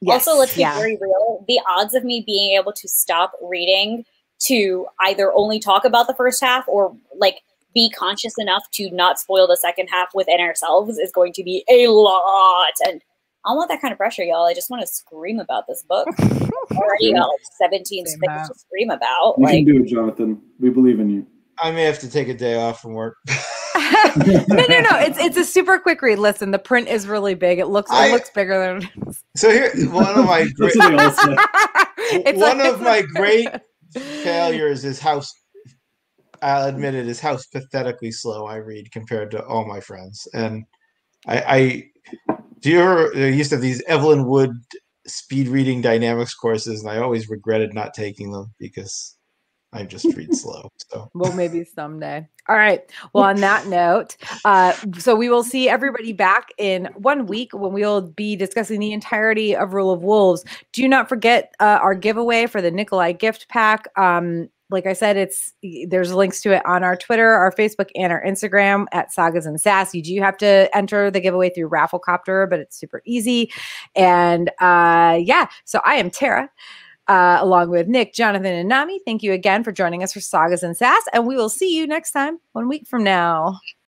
Speaker 2: Yes,
Speaker 1: also, let's be very real. The odds of me being able to stop reading to either only talk about the first half or like be conscious enough to not spoil the second half within ourselves is going to be a lot. And I don't want that kind of pressure, y'all. I just want to scream about this book. Already got like 17 things to scream about.
Speaker 3: You can do it, Jonathan. We believe in you.
Speaker 4: I may have to take a day off from work.
Speaker 2: No. It's a super quick read. Listen, the print is really big. It looks bigger than it is.
Speaker 4: So here, one of my great failures is how, I'll admit it, is how pathetically slow I read compared to all my friends. And I used to have these Evelyn Wood speed reading dynamics courses, and I always regretted not taking them because I just read slow. So
Speaker 2: well, maybe someday. All right. Well, on that note, so we will see everybody back in 1 week when we will be discussing the entirety of Rule of Wolves. Do not forget our giveaway for the Nikolai gift pack. Like I said, there's links to it on our Twitter, our Facebook, and our Instagram at Sagas and Sass. You do have to enter the giveaway through Rafflecopter, but it's super easy. And so I am Tara. Along with Nick, Jonathan, and Nami. Thank you again for joining us for Sagas and Sass, and we will see you next time 1 week from now.